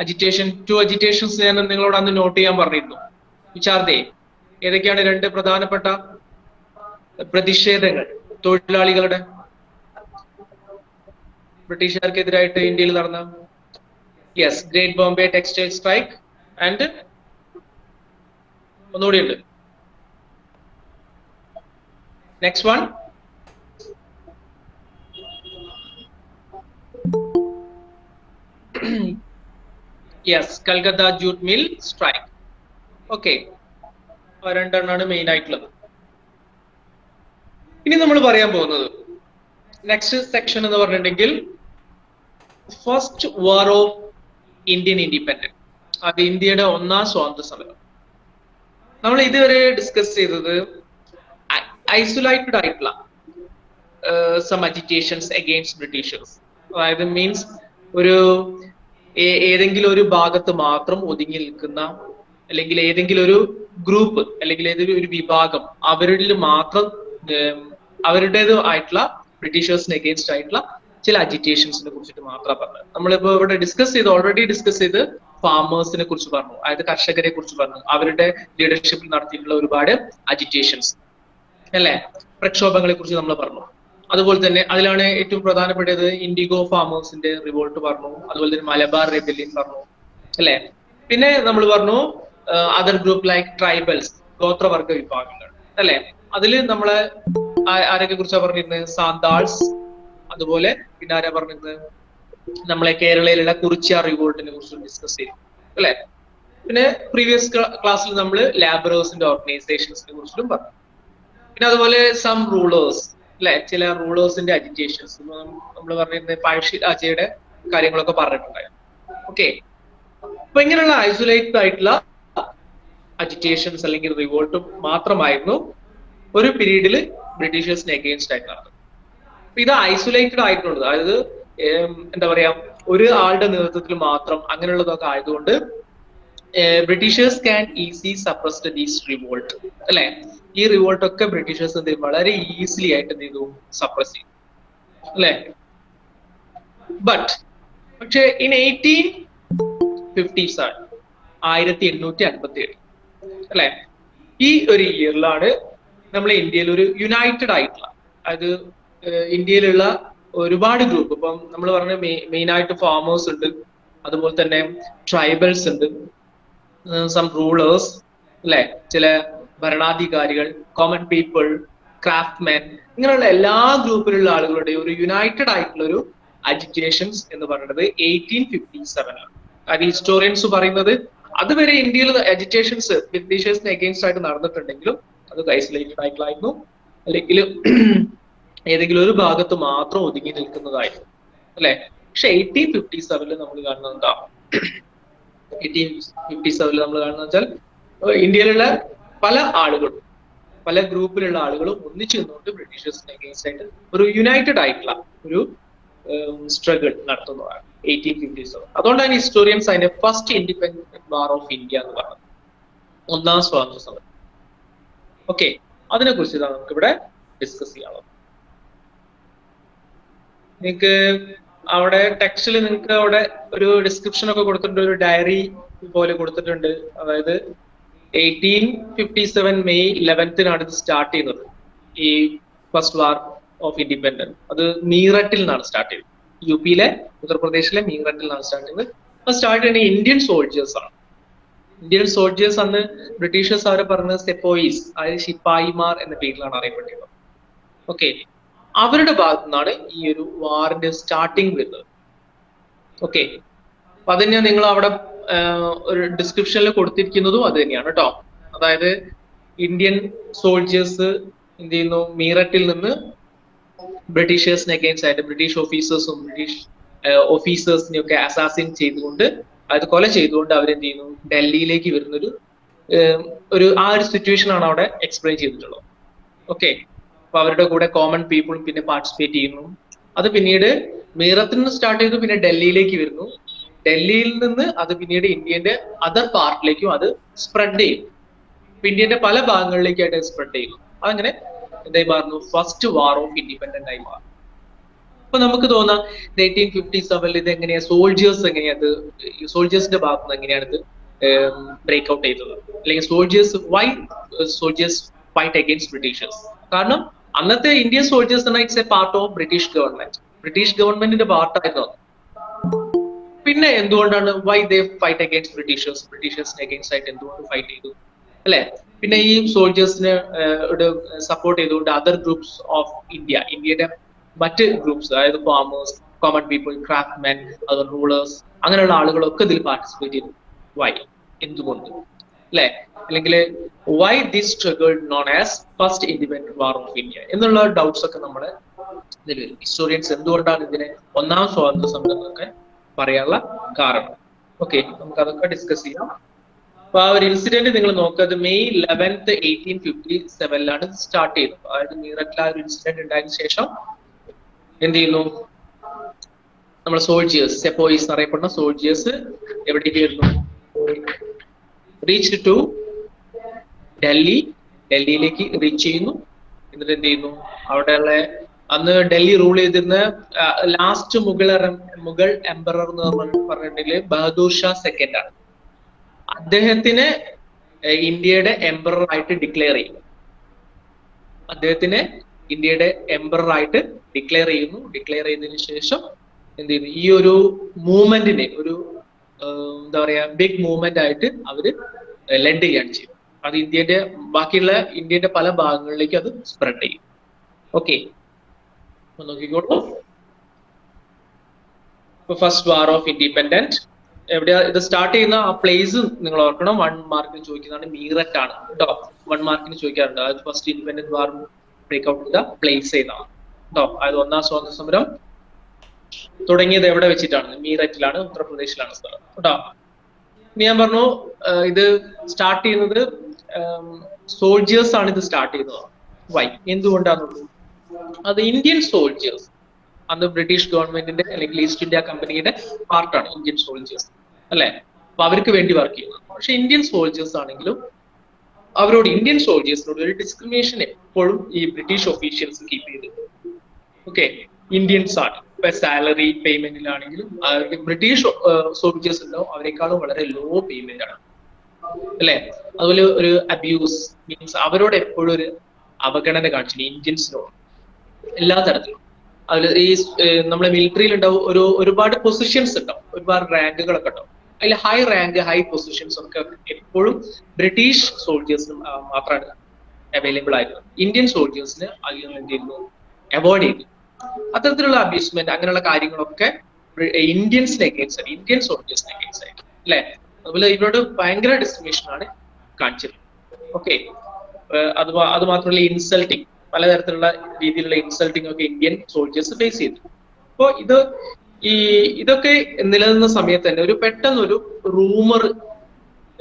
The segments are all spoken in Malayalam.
അജിറ്റേഷൻ, 2 agitations ഞാൻ നിങ്ങളോട് അന്ന് നോട്ട് ചെയ്യാൻ പറഞ്ഞിരുന്നു. വിചാർദേ ഏതൊക്കെയാണ് 2 പ്രധാനപ്പെട്ട പ്രതിഷേധങ്ങൾ തൊഴിലാളികളുടെ ബ്രിട്ടീഷുകാർക്കെതിരായിട്ട് ഇന്ത്യയിൽ നടന്ന? Yes, great Bombay textile strike and ഒന്നുകൂടി ഉണ്ട്. Next one, yes, Calcutta jute mill strike. Okay, രണ്ടെണ്ണാണ് മെയിൻ ആയിട്ടുള്ളത്. ഇനി നമ്മൾ പറയാൻ പോകുന്നത് നെക്സ്റ്റ് സെക്ഷൻ എന്ന് പറഞ്ഞിട്ടുണ്ടെങ്കിൽ first war of Indian independence, അത് ഇന്ത്യയുടെ 1ാം സ്വാതന്ത്ര്യ സമരം. നമ്മൾ ഇതുവരെ ഡിസ്കസ് ചെയ്തത് ഐസൊലേറ്റഡ് ആയിട്ടുള്ള സം അജിറ്റേഷൻസ് അഗെയിൻസ്റ്റ് ബ്രിട്ടീഷേഴ്സ്. അതായത് മീൻസ് ഒരു ഏതെങ്കിലും ഒരു ഭാഗത്ത് മാത്രം ഒതുങ്ങി നിൽക്കുന്ന, അല്ലെങ്കിൽ ഏതെങ്കിലും ഒരു ഗ്രൂപ്പ് അല്ലെങ്കിൽ ഏതെങ്കിലും ഒരു വിഭാഗം അവരിൽ മാത്രം അവരുടേതായിട്ടുള്ള ബ്രിട്ടീഷേഴ്സിന് അഗെയിൻസ്റ്റ് ആയിട്ടുള്ള ചില അജിറ്റേഷൻസിനെ കുറിച്ചിട്ട് മാത്രം പറഞ്ഞത്. നമ്മളിപ്പോ ഇവിടെ ഓൾറെഡി ഡിസ്കസ് ചെയ്ത് ഫാമേഴ്സിനെ കുറിച്ച് പറഞ്ഞു, അതായത് കർഷകരെ കുറിച്ച് പറഞ്ഞു, അവരുടെ ലീഡർഷിപ്പിൽ നടത്തിയിട്ടുള്ള ഒരുപാട് അജിറ്റേഷൻസ് അല്ലെ, പ്രക്ഷോഭങ്ങളെ കുറിച്ച് നമ്മൾ പറഞ്ഞു. അതുപോലെ തന്നെ അതിലാണ് ഏറ്റവും പ്രധാനപ്പെട്ടത് ഇൻഡിഗോ ഫാമേഴ്സിന്റെ റിവോൾട്ട് പറഞ്ഞു, അതുപോലെ തന്നെ മലബാർ റെബല്യൻ പറഞ്ഞു അല്ലെ. പിന്നെ നമ്മൾ പറഞ്ഞു അതർ ഗ്രൂപ്പ് ലൈക്ക് ട്രൈബൽസ്, ഗോത്രവർഗ വിഭാഗങ്ങൾ അല്ലെ. അതിൽ നമ്മളെ ആരൊക്കെ കുറിച്ചാണ് പറഞ്ഞിരുന്നത്? സാന്താൾസ്, അതുപോലെ പിന്നെ ആരാ പറഞ്ഞിരുന്നത്? നമ്മളെ കേരളയിലുള്ള കുറിച്യാർ റിവോൾട്ടിനെ കുറിച്ച് ഡിസ്കസ് ചെയ്തു അല്ലെ. പിന്നെ പ്രീവിയസ് ക്ലാസ്സിൽ നമ്മൾ ലാബറേഴ്സിന്റെ ഓർഗനൈസേഷൻസിനെ കുറിച്ചിട്ടും പറഞ്ഞു. പിന്നെ അതുപോലെ സം റൂളേഴ്സ് അല്ലെ, ചില റൂളേഴ്സിന്റെ അജിറ്റേഷൻസ് നമ്മൾ പറഞ്ഞിരുന്നത് പഴശ്ശിരാജയുടെ കാര്യങ്ങളൊക്കെ പറഞ്ഞിട്ടുണ്ടായിരുന്നു. ഓക്കെ, അപ്പൊ ഇങ്ങനെയുള്ള ഐസൊലേറ്റഡ് ആയിട്ടുള്ള അജിറ്റേഷൻസ് അല്ലെങ്കിൽ റിവോൾട്ടും മാത്രമായിരുന്നു ഒരു പീരീഡിൽ ബ്രിട്ടീഷേഴ്സിന് അഗെയിൻസ്റ്റ് ആയിട്ട് നടന്നത്. ഇത് ഐസൊലേറ്റഡ് ആയിട്ടുള്ളത്, അതായത് എന്താ പറയാ, ഒരു ആളുടെ നേതൃത്വത്തിൽ മാത്രം അങ്ങനെയുള്ളതൊക്കെ ആയതുകൊണ്ട് Britishers can easy suppressed these revolt അല്ലെ. ഈ റിവോൾട്ട് ഒക്കെ ബ്രിട്ടീഷേഴ്സ് എന്ത് ചെയ്യും, വളരെ ഈസിലി ആയിട്ട് എന്ത് ചെയ്തു, സപ്രസ് ചെയ്തു അല്ലെ. പക്ഷെ ഇൻ 1857 1857 അല്ലെ, ഈ ഒരു ഇയറിലാണ് നമ്മളെ ഇന്ത്യയിൽ ഒരു യുണൈറ്റഡ് ആയിട്ടുള്ള, അതായത് ഇന്ത്യയിലുള്ള ഒരുപാട് ഗ്രൂപ്പ്, ഇപ്പം നമ്മൾ പറഞ്ഞ മെയിൻ ആയിട്ട് ഫാമേഴ്സ് ഉണ്ട്, അതുപോലെ തന്നെ ട്രൈബൽസ് ഉണ്ട്, സം റൂളേഴ്സ് അല്ലെ, ചില ഭരണാധികാരികൾ, കോമൺ പീപ്പിൾ, ക്രാഫ്റ്റ്മെൻ, ഇങ്ങനെയുള്ള എല്ലാ ഗ്രൂപ്പിലുള്ള ആളുകളുടെ ഒരു യുണൈറ്റഡ് ആയിട്ടുള്ള ഒരു അജിറ്റേഷൻസ് എന്ന് പറയുന്നത് 1857 ആണ്. അത് ഹിസ്റ്റോറിയൻസ് പറയുന്നത് അതുവരെ ഇന്ത്യയിൽ അജിറ്റേഷൻസ് ബ്രിട്ടീഷേഴ്സിന് അഗെയിൻസ്റ്റ് ആയിട്ട് നടന്നിട്ടുണ്ടെങ്കിലും അത് ഐസൊലേറ്റഡ് ആയിട്ടുള്ളായിരുന്നു, അല്ലെങ്കിൽ ഏതെങ്കിലും ഒരു ഭാഗത്ത് മാത്രം ഒതുങ്ങി നിൽക്കുന്നതായിരുന്നു അല്ലെ. പക്ഷെ 1857 നമ്മൾ കാണുന്നത് എന്താ? 1857 നമ്മൾ കാണുന്നത് വെച്ചാൽ ഇന്ത്യയിലുള്ള പല ആളുകളും, പല ഗ്രൂപ്പിലുള്ള ആളുകളും ഒന്നിച്ചു നിന്നുകൊണ്ട് ബ്രിട്ടീഷേഴ്സിന് അഗെയിൻസ്റ്റ് ആയിട്ട് ഒരു യുണൈറ്റഡ് ആയിട്ടുള്ള ഒരു സ്ട്രഗിൾ നടത്തുന്നതാണ് 1857. അതുകൊണ്ടാണ് ഹിസ്റ്റോറിയൻസ് അതിന്റെ first independent war of India എന്ന് പറയുന്നത്, 1ാം സ്വാതന്ത്ര്യ സമരം. ഓക്കെ, അതിനെ കുറിച്ചിട്ടാണ് നമുക്ക് ഇവിടെ ഡിസ്കസ് ചെയ്യാനുള്ളത്. നിങ്ങൾക്ക് അവിടെ ടെക്സ്റ്റിൽ നിങ്ങൾക്ക് അവിടെ ഒരു ഡിസ്ക്രിപ്ഷൻ ഒക്കെ കൊടുത്തിട്ടുണ്ട്, ഒരു ഡയറി പോലെ കൊടുത്തിട്ടുണ്ട്. അതായത് 1857 മെയ് 11 ഇത് സ്റ്റാർട്ട് ചെയ്യുന്നത്, ഈ ഫസ്റ്റ് വാർ ഓഫ് ഇൻഡിപെൻഡൻസ്. അത് മീററ്റിൽ നിന്നാണ് സ്റ്റാർട്ട് ചെയ്തത്, UP-യിലെ ഉത്തർപ്രദേശിലെ മീററ്റിൽ നിന്നാണ് സ്റ്റാർട്ട് ചെയ്യുന്നത്. അത് സ്റ്റാർട്ട് ചെയ്യുന്നത് ഇന്ത്യൻ സോൾജേഴ്സ് ആണ്. ഇന്ത്യൻ സോൾജേഴ്സ് അന്ന് ബ്രിട്ടീഷേഴ്സ് അവരെ പറഞ്ഞത് സെപ്പോയിസ്, അതായത് ശിപ്പായിമാർ എന്ന പേരിലാണ് അറിയപ്പെട്ടിരുന്നത്. ഓക്കെ, അവരുടെ ഭാഗത്തു നിന്നാണ് ഈ ഒരു വാറിന്റെ സ്റ്റാർട്ടിങ് വരുന്നത്. ഓക്കെ, അപ്പൊ അത് തന്നെയാണ് നിങ്ങൾ അവിടെ ഒരു ഡിസ്ക്രിപ്ഷനിൽ കൊടുത്തിരിക്കുന്നതും അത് തന്നെയാണ് കേട്ടോ. അതായത് ഇന്ത്യൻ സോൾജേഴ്സ് എന്ത് ചെയ്യുന്നു, മീററ്റിൽ നിന്ന് ബ്രിട്ടീഷേഴ്സിന് അഗെയിൻസ്റ്റ് ആയിട്ട് ബ്രിട്ടീഷ് ഓഫീസേഴ്സും ബ്രിട്ടീഷ് ഓഫീസേഴ്സിനെ ഒക്കെ അസാസിൻ ചെയ്തുകൊണ്ട്, അതായത് കൊല ചെയ്തുകൊണ്ട് അവരെന്ത് ചെയ്യുന്നു, ഡൽഹിയിലേക്ക് വരുന്നൊരു ആ ഒരു സിറ്റുവേഷൻ ആണ് അവിടെ എക്സ്പ്ലെയിൻ ചെയ്തിട്ടുള്ളത്. ഓക്കെ, അപ്പൊ അവരുടെ കൂടെ കോമൺ പീപ്പിളും പിന്നെ പാർട്ടിസിപ്പേറ്റ് ചെയ്യുന്നു. അത് പിന്നീട് മീറത്തിൽ നിന്ന് സ്റ്റാർട്ട് ചെയ്തു, പിന്നെ ഡൽഹിയിലേക്ക് വരുന്നു. ഡൽഹിയിൽ നിന്ന് അത് പിന്നീട് ഇന്ത്യന്റെ അതർ പാർട്ടിലേക്കും അത് സ്പ്രെഡ് ചെയ്യും. ഇന്ത്യന്റെ പല ഭാഗങ്ങളിലേക്കായിട്ട് സ്പ്രെഡ് ചെയ്യുന്നു. അതങ്ങനെ എന്തായി മാറുന്നു, ഫസ്റ്റ് വാർ ഓഫ് ഇൻഡിപെൻഡന്റ് ആയി മാറും. അപ്പൊ നമുക്ക് തോന്നാം 1857 ഇത് എങ്ങനെയാ സോൾജേഴ്സ് എങ്ങനെയാ സോൾജേഴ്സിന്റെ ഭാഗത്ത് നിന്ന് എങ്ങനെയാണ് ഇത് ബ്രേക്ക് ഔട്ട് ചെയ്തത്, അല്ലെങ്കിൽ സോൾജേഴ്സ് ഫൈറ്റ് അഗെയിൻസ്റ്റ് ബ്രിട്ടീഷേഴ്സ്. കാരണം അന്നത്തെ ഇന്ത്യൻ സോൾജേഴ്സ് എന്ന it's a part of British ഗവൺമെന്റിന്റെ പാർട്ടായിരുന്നു. പിന്നെ എന്തുകൊണ്ടാണ് വൈ ദേ ഫൈറ്റ് അഗെയിൻസ്റ്റ് ബ്രിട്ടീഷേഴ്സിന് അഗെയിൻസ്റ്റ് ആയിട്ട് എന്തുകൊണ്ട് ഫൈറ്റ് ചെയ്തു അല്ലെ? പിന്നെ ഈ സോൾജേഴ്സിന് സപ്പോർട്ട് ചെയ്തുകൊണ്ട് അതർ ഗ്രൂപ്പ്സ് ഓഫ് ഇന്ത്യയുടെ മറ്റ് ഗ്രൂപ്പ്സ്, അതായത് farmers, common people, craftsmen, other rulers, അങ്ങനെയുള്ള ആളുകളൊക്കെ ഇതിൽ പാർട്ടിസിപ്പേറ്റ് ചെയ്തു. വൈ, എന്തുകൊണ്ട് അല്ലെ? അല്ലെങ്കിൽ why this struggle known as first independent war of India എന്നുള്ള ഡൗട്ട്സ് ഒക്കെ നമ്മുടെ ഇതിൽ വരും. ഹിസ്റ്റോറിയൻസ് എന്തുകൊണ്ടാണ് ഇതിനെ ഒന്നാം സ്വാതന്ത്ര്യ സമരം എന്നൊക്കെ പറയാനുള്ള കാരണം. ഓക്കെ, നമുക്ക് അതൊക്കെ ഡിസ്കസ് ചെയ്യാം. അപ്പൊ ആ ഒരു ഇൻസിഡന്റ് നിങ്ങൾ നോക്കുക, അത് May 11, 1857 സ്റ്റാർട്ട് ചെയ്തത്. അതായത് മീററ്റിൽ ആ ഒരു ഇൻസിഡന്റ് ഉണ്ടായതിനു ശേഷം എന്ത് ചെയ്യുന്നു, നമ്മൾ സോൾജിയേഴ്സ്, സെപ്പോയിസ് എന്നറിയപ്പെടുന്ന സോൾജിയേഴ്സ് എവിടേക്കായിരുന്നു, റീച്ച് ടു ഡൽഹിയിലേക്ക് റീച്ച് ചെയ്യുന്നു. എന്നിട്ട് എന്ത് ചെയ്യുന്നു, അവിടെയുള്ള അന്ന് ഡൽഹി റൂൾ ചെയ്തിരുന്ന ലാസ്റ്റ് മുഗൾ എംപറർ എന്ന് പറഞ്ഞിട്ടുണ്ടെങ്കിൽ ബഹദൂർ ഷാ സെക്കൻഡ് ആണ്. അദ്ദേഹത്തിന് ഇന്ത്യയുടെ എംപറർ ആയിട്ട് ഡിക്ലെയർ ചെയ്യുന്നു. ഡിക്ലെയർ ചെയ്തതിനു ശേഷം എന്ത് ചെയ്യുന്നു, ഈ ഒരു മൂവ്മെന്റിനെ ഒരു എന്താ പറയാ ബിഗ് മൂവ്മെന്റ് ആയിട്ട് അവര് ലെഡ് ചെയ്യാണ് ചെയ്യും. അത് ഇന്ത്യയുടെ പല ഭാഗങ്ങളിലേക്ക് അത് സ്പ്രെഡ് ചെയ്യും. ഓക്കെ, നോക്കിക്കോളൂ. ഫസ്റ്റ് വാർ ഓഫ് ഇൻഡിപെൻഡന്റ് എവിടെയാ ഇത് സ്റ്റാർട്ട് ചെയ്യുന്ന ആ പ്ലേസ് നിങ്ങൾ ഓർക്കണം. 1 മാർക്കിന് ചോദിക്കുന്നതാണ്, മീററ്റ് ആണ് കേട്ടോ. 1 മാർക്കിന് ചോദിക്കാറുണ്ട്. അതായത് ഫസ്റ്റ് ഇൻഡിപെൻഡന്റ് വാർ ബ്രേക്ക് ഔട്ട് ചെയ്ത പ്ലേസ് ഏതാണ് കേട്ടോ. അതായത് ഒന്നാം സ്വാതന്ത്ര്യ സമരം തുടങ്ങിയത് എവിടെ വെച്ചിട്ടാണ്? മീററ്റിലാണ്, ഉത്തർപ്രദേശിലാണ് സ്ഥലം കേട്ടോ. ഞാൻ പറഞ്ഞു ഇത് സ്റ്റാർട്ട് ചെയ്യുന്നത് സോൾജേഴ്സ് ആണ് ഇത് സ്റ്റാർട്ട് ചെയ്യുന്നത്. വൈ, എന്തുകൊണ്ടാന്നുള്ളത്? അത് ഇന്ത്യൻ സോൾജേഴ്സ് അന്ന് ബ്രിട്ടീഷ് ഗവൺമെന്റിന്റെ അല്ലെങ്കിൽ ഈസ്റ്റ് ഇന്ത്യ കമ്പനിയുടെ പാർട്ടാണ് ഇന്ത്യൻ സോൾജേഴ്സ് അല്ലെ? അപ്പൊ അവർക്ക് വേണ്ടി വർക്ക് ചെയ്യുന്നത്. പക്ഷെ ഇന്ത്യൻ സോൾജേഴ്സ് ആണെങ്കിലും ഇന്ത്യൻ സോൾജേഴ്സിനോട് ഒരു ഡിസ്ക്രിമിനേഷൻ എപ്പോഴും ഈ ബ്രിട്ടീഷ് ഒഫീഷ്യൽസ് കീപ്പ് ചെയ്തിട്ടുണ്ട്. ഓക്കെ, ഇന്ത്യൻസ് ആണ്. ഇപ്പൊ സാലറി പേയ്മെന്റിലാണെങ്കിലും ബ്രിട്ടീഷ് സോൾജേഴ്സ് ഉണ്ടാവും, അവരെക്കാളും വളരെ ലോ പേയ്മെന്റ് ആണ് അല്ലെ? അതുപോലെ ഒരു അബ്യൂസ് മീൻസ് അവരോട് എപ്പോഴും ഒരു അവഗണന കാണിച്ചു ഇന്ത്യൻസിനോട് എല്ലാ തരത്തിലും. അതിൽ ഈ നമ്മളെ മിലിറ്ററിയിൽ ഉണ്ടാവും ഒരുപാട് പൊസിഷൻസ് ഉണ്ടാവും, ഒരുപാട് റാങ്കുകളൊക്കെ ഉണ്ടാവും. അതിൽ ഹൈ പൊസിഷൻസ് ഒക്കെ എപ്പോഴും ബ്രിട്ടീഷ് സോൾജേഴ്സിന് മാത്രമാണ് അവൈലബിൾ ആയിരുന്നത്. ഇന്ത്യൻ സോൾജേഴ്സിന് അതിൽ നിന്ന് എന്ത് ചെയ്യുന്നു, അവോയ്ഡ് ചെയ്തു. അത്തരത്തിലുള്ള അബ്യൂസ്മെന്റ് അങ്ങനെയുള്ള കാര്യങ്ങളൊക്കെ ഇന്ത്യൻ സോൾജേഴ്സിനെ അഗേൻസ്റ്റ് ആയിട്ട് അല്ലെ? അതുപോലെ ഇവരോട് ഭയങ്കര ഡിസ്ക്രിമിനേഷൻ ആണ് കാണിച്ചത്. ഓക്കെ, അത് മാത്രമല്ല ഇൻസൾട്ടിങ്, പലതരത്തിലുള്ള രീതിയിലുള്ള ഇൻസൾട്ടിങ് ഒക്കെ ഇന്ത്യൻ സോൾജേഴ്സ് ഫേസ് ചെയ്തു. അപ്പോ ഇതൊക്കെ നിലനിന്ന സമയത്ത് തന്നെ പെട്ടെന്നൊരു റൂമർ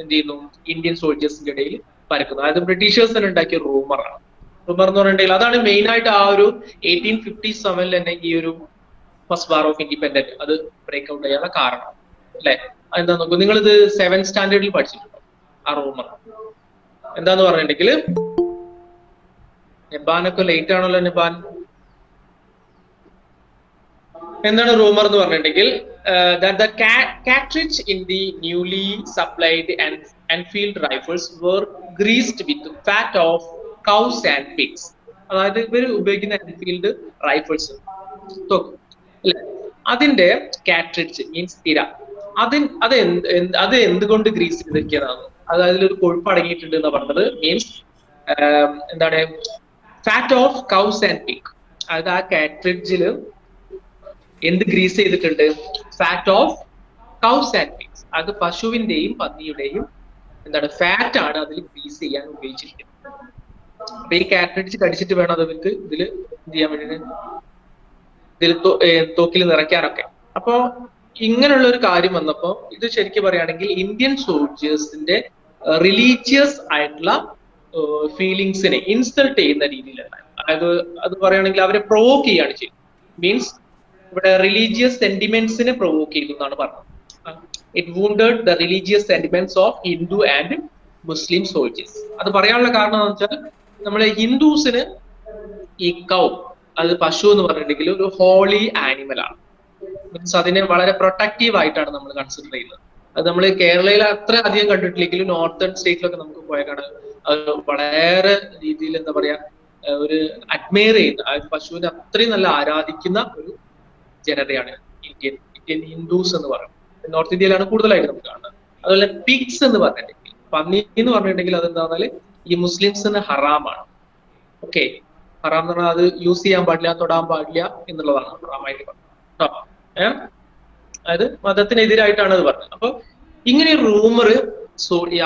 എന്ത് ചെയ്യുന്നു, ഇന്ത്യൻ സോൾജേഴ്സിന്റെ ഇടയിൽ പരക്കുന്നു. അതായത് ബ്രിട്ടീഷേഴ്സ് തന്നെ ഉണ്ടാക്കിയ റൂമറാണ്. റൂമർ എന്ന് പറഞ്ഞിട്ടുണ്ടെങ്കിൽ അതാണ് മെയിൻ ആയിട്ട് ആ ഒരു 1857 തന്നെ ഈ ഒരു ഫസ്റ്റ് വാർ ഓഫ് ഇൻഡിപെൻഡന്റ് അത് ബ്രേക്ക് ഔട്ട് ചെയ്യാനുള്ള കാരണം അല്ലെ? എന്താ നോക്കൂ, നിങ്ങളിത് 7th സ്റ്റാൻഡേർഡിൽ പഠിച്ചിട്ടുണ്ടോ? ആ റൂമർ എന്താന്ന് പറഞ്ഞിട്ടുണ്ടെങ്കിൽ, നെബാനൊക്കെ ലേറ്റ് ആണല്ലോ. നെബാൻ എന്താണ് റൂമർ എന്ന് പറഞ്ഞിട്ടുണ്ടെങ്കിൽ, that the cartridge in the newly supplied Enfield rifles were greased with fat of cows and pigs. അതായത് ഇവർ ഉപയോഗിക്കുന്ന എൻഫീൽഡ് റൈഫിൾസ് അല്ലെ, അതിന്റെ കാട്രിഡ്ജ് മീൻസ് തിര, അത് എന്തുകൊണ്ട് ഗ്രീസ് ചെയ്തിരിക്കുന്നതാണ്? അത് അതിലൊരു കൊഴുപ്പ് അടങ്ങിയിട്ടുണ്ട് എന്ന് പറഞ്ഞത്. മീൻസ് എന്താണ്, fat of cows and pig. അതായത് ആ കാട്രിഡ്ജില് എന്ത് ഗ്രീസ് ചെയ്തിട്ടുണ്ട്? Fat of cows and pigs. അത് പശുവിന്റെയും പന്നിയുടെയും എന്താണ് ഫാറ്റ് ആണ് അതിൽ ഗ്രീസ് ചെയ്യാൻ ഉപയോഗിച്ചിരിക്കുന്നത്. അപ്പൊ ഈ കാട്രിഡ്ജ് കടിച്ചിട്ട് വേണം അത് അവർക്ക് ഇതിൽ എന്ത് ചെയ്യാൻ വേണ്ടിട്ട്, ഇതിൽ തോക്കിൽ നിറയ്ക്കാനൊക്കെ. അപ്പൊ ഇങ്ങനെയുള്ള ഒരു കാര്യം വന്നപ്പോ ഇത് ശരിക്കും പറയുകയാണെങ്കിൽ ഇന്ത്യൻ സോൾജേഴ്സിന്റെ റിലീജിയസ് ആയിട്ടുള്ള ഫീലിങ്സിനെ ഇൻസൾട്ട് ചെയ്യുന്ന രീതിയിലല്ല. അതായത് അത് പറയുകയാണെങ്കിൽ അവരെ പ്രൊവോക്ക് ചെയ്യാണ് ചെയ്യുന്നത്. മീൻസ് ഇവിടെ റിലീജിയസ് സെന്റിമെന്റ്സിനെ പ്രൊവോക്ക് ചെയ്തു എന്നാണ് പറഞ്ഞത്. It wounded the religious sentiments of Hindu and Muslim soldiers. അത് പറയാനുള്ള കാരണം എന്ന് വെച്ചാൽ നമ്മളെ ഹിന്ദുസിന് ഈ കൗ, അത് പശു എന്ന് പറഞ്ഞിട്ടുണ്ടെങ്കിൽ ഒരു ഹോളി ആനിമൽ ആണ്. മീൻസ് അതിനെ വളരെ പ്രൊട്ടക്റ്റീവ് ആയിട്ടാണ് നമ്മൾ കൺസിഡർ ചെയ്യുന്നത്. അത് നമ്മൾ കേരളയിൽ അത്ര അധികം കണ്ടിട്ടില്ലെങ്കിലും നോർത്തേൺ സ്റ്റേറ്റിലൊക്കെ നമുക്ക് പോയാൽ കാണാം അത് വളരെ രീതിയിൽ എന്താ പറയാ ഒരു അഡ്മയർ ചെയ്യുന്ന പശുവിനെ അത്രയും നല്ല ആരാധിക്കുന്ന ഒരു ജനതയാണ് ഇന്ത്യൻ ഹിന്ദുസ് എന്ന് പറയുന്നത്. നോർത്ത് ഇന്ത്യയിലാണ് കൂടുതലായിട്ട് നമുക്ക് കാണുന്നത്. അതുപോലെ പിഗ്സ് എന്ന് പറഞ്ഞിട്ടുണ്ടെങ്കിൽ പന്നി എന്ന് പറഞ്ഞിട്ടുണ്ടെങ്കിൽ അതെന്താ പറഞ്ഞാല് ഈ മുസ്ലിംസിന് ഹറാമാണ്. ഓക്കെ, ഹറാം എന്ന് പറഞ്ഞാൽ അത് യൂസ് ചെയ്യാൻ പാടില്ല, തൊടാൻ പാടില്ല എന്നുള്ളതാണ് ഹറാമായിട്ട് പറഞ്ഞത്. അതായത് മതത്തിനെതിരായിട്ടാണ് അത് പറഞ്ഞത്. അപ്പൊ ഇങ്ങനെ റൂമർ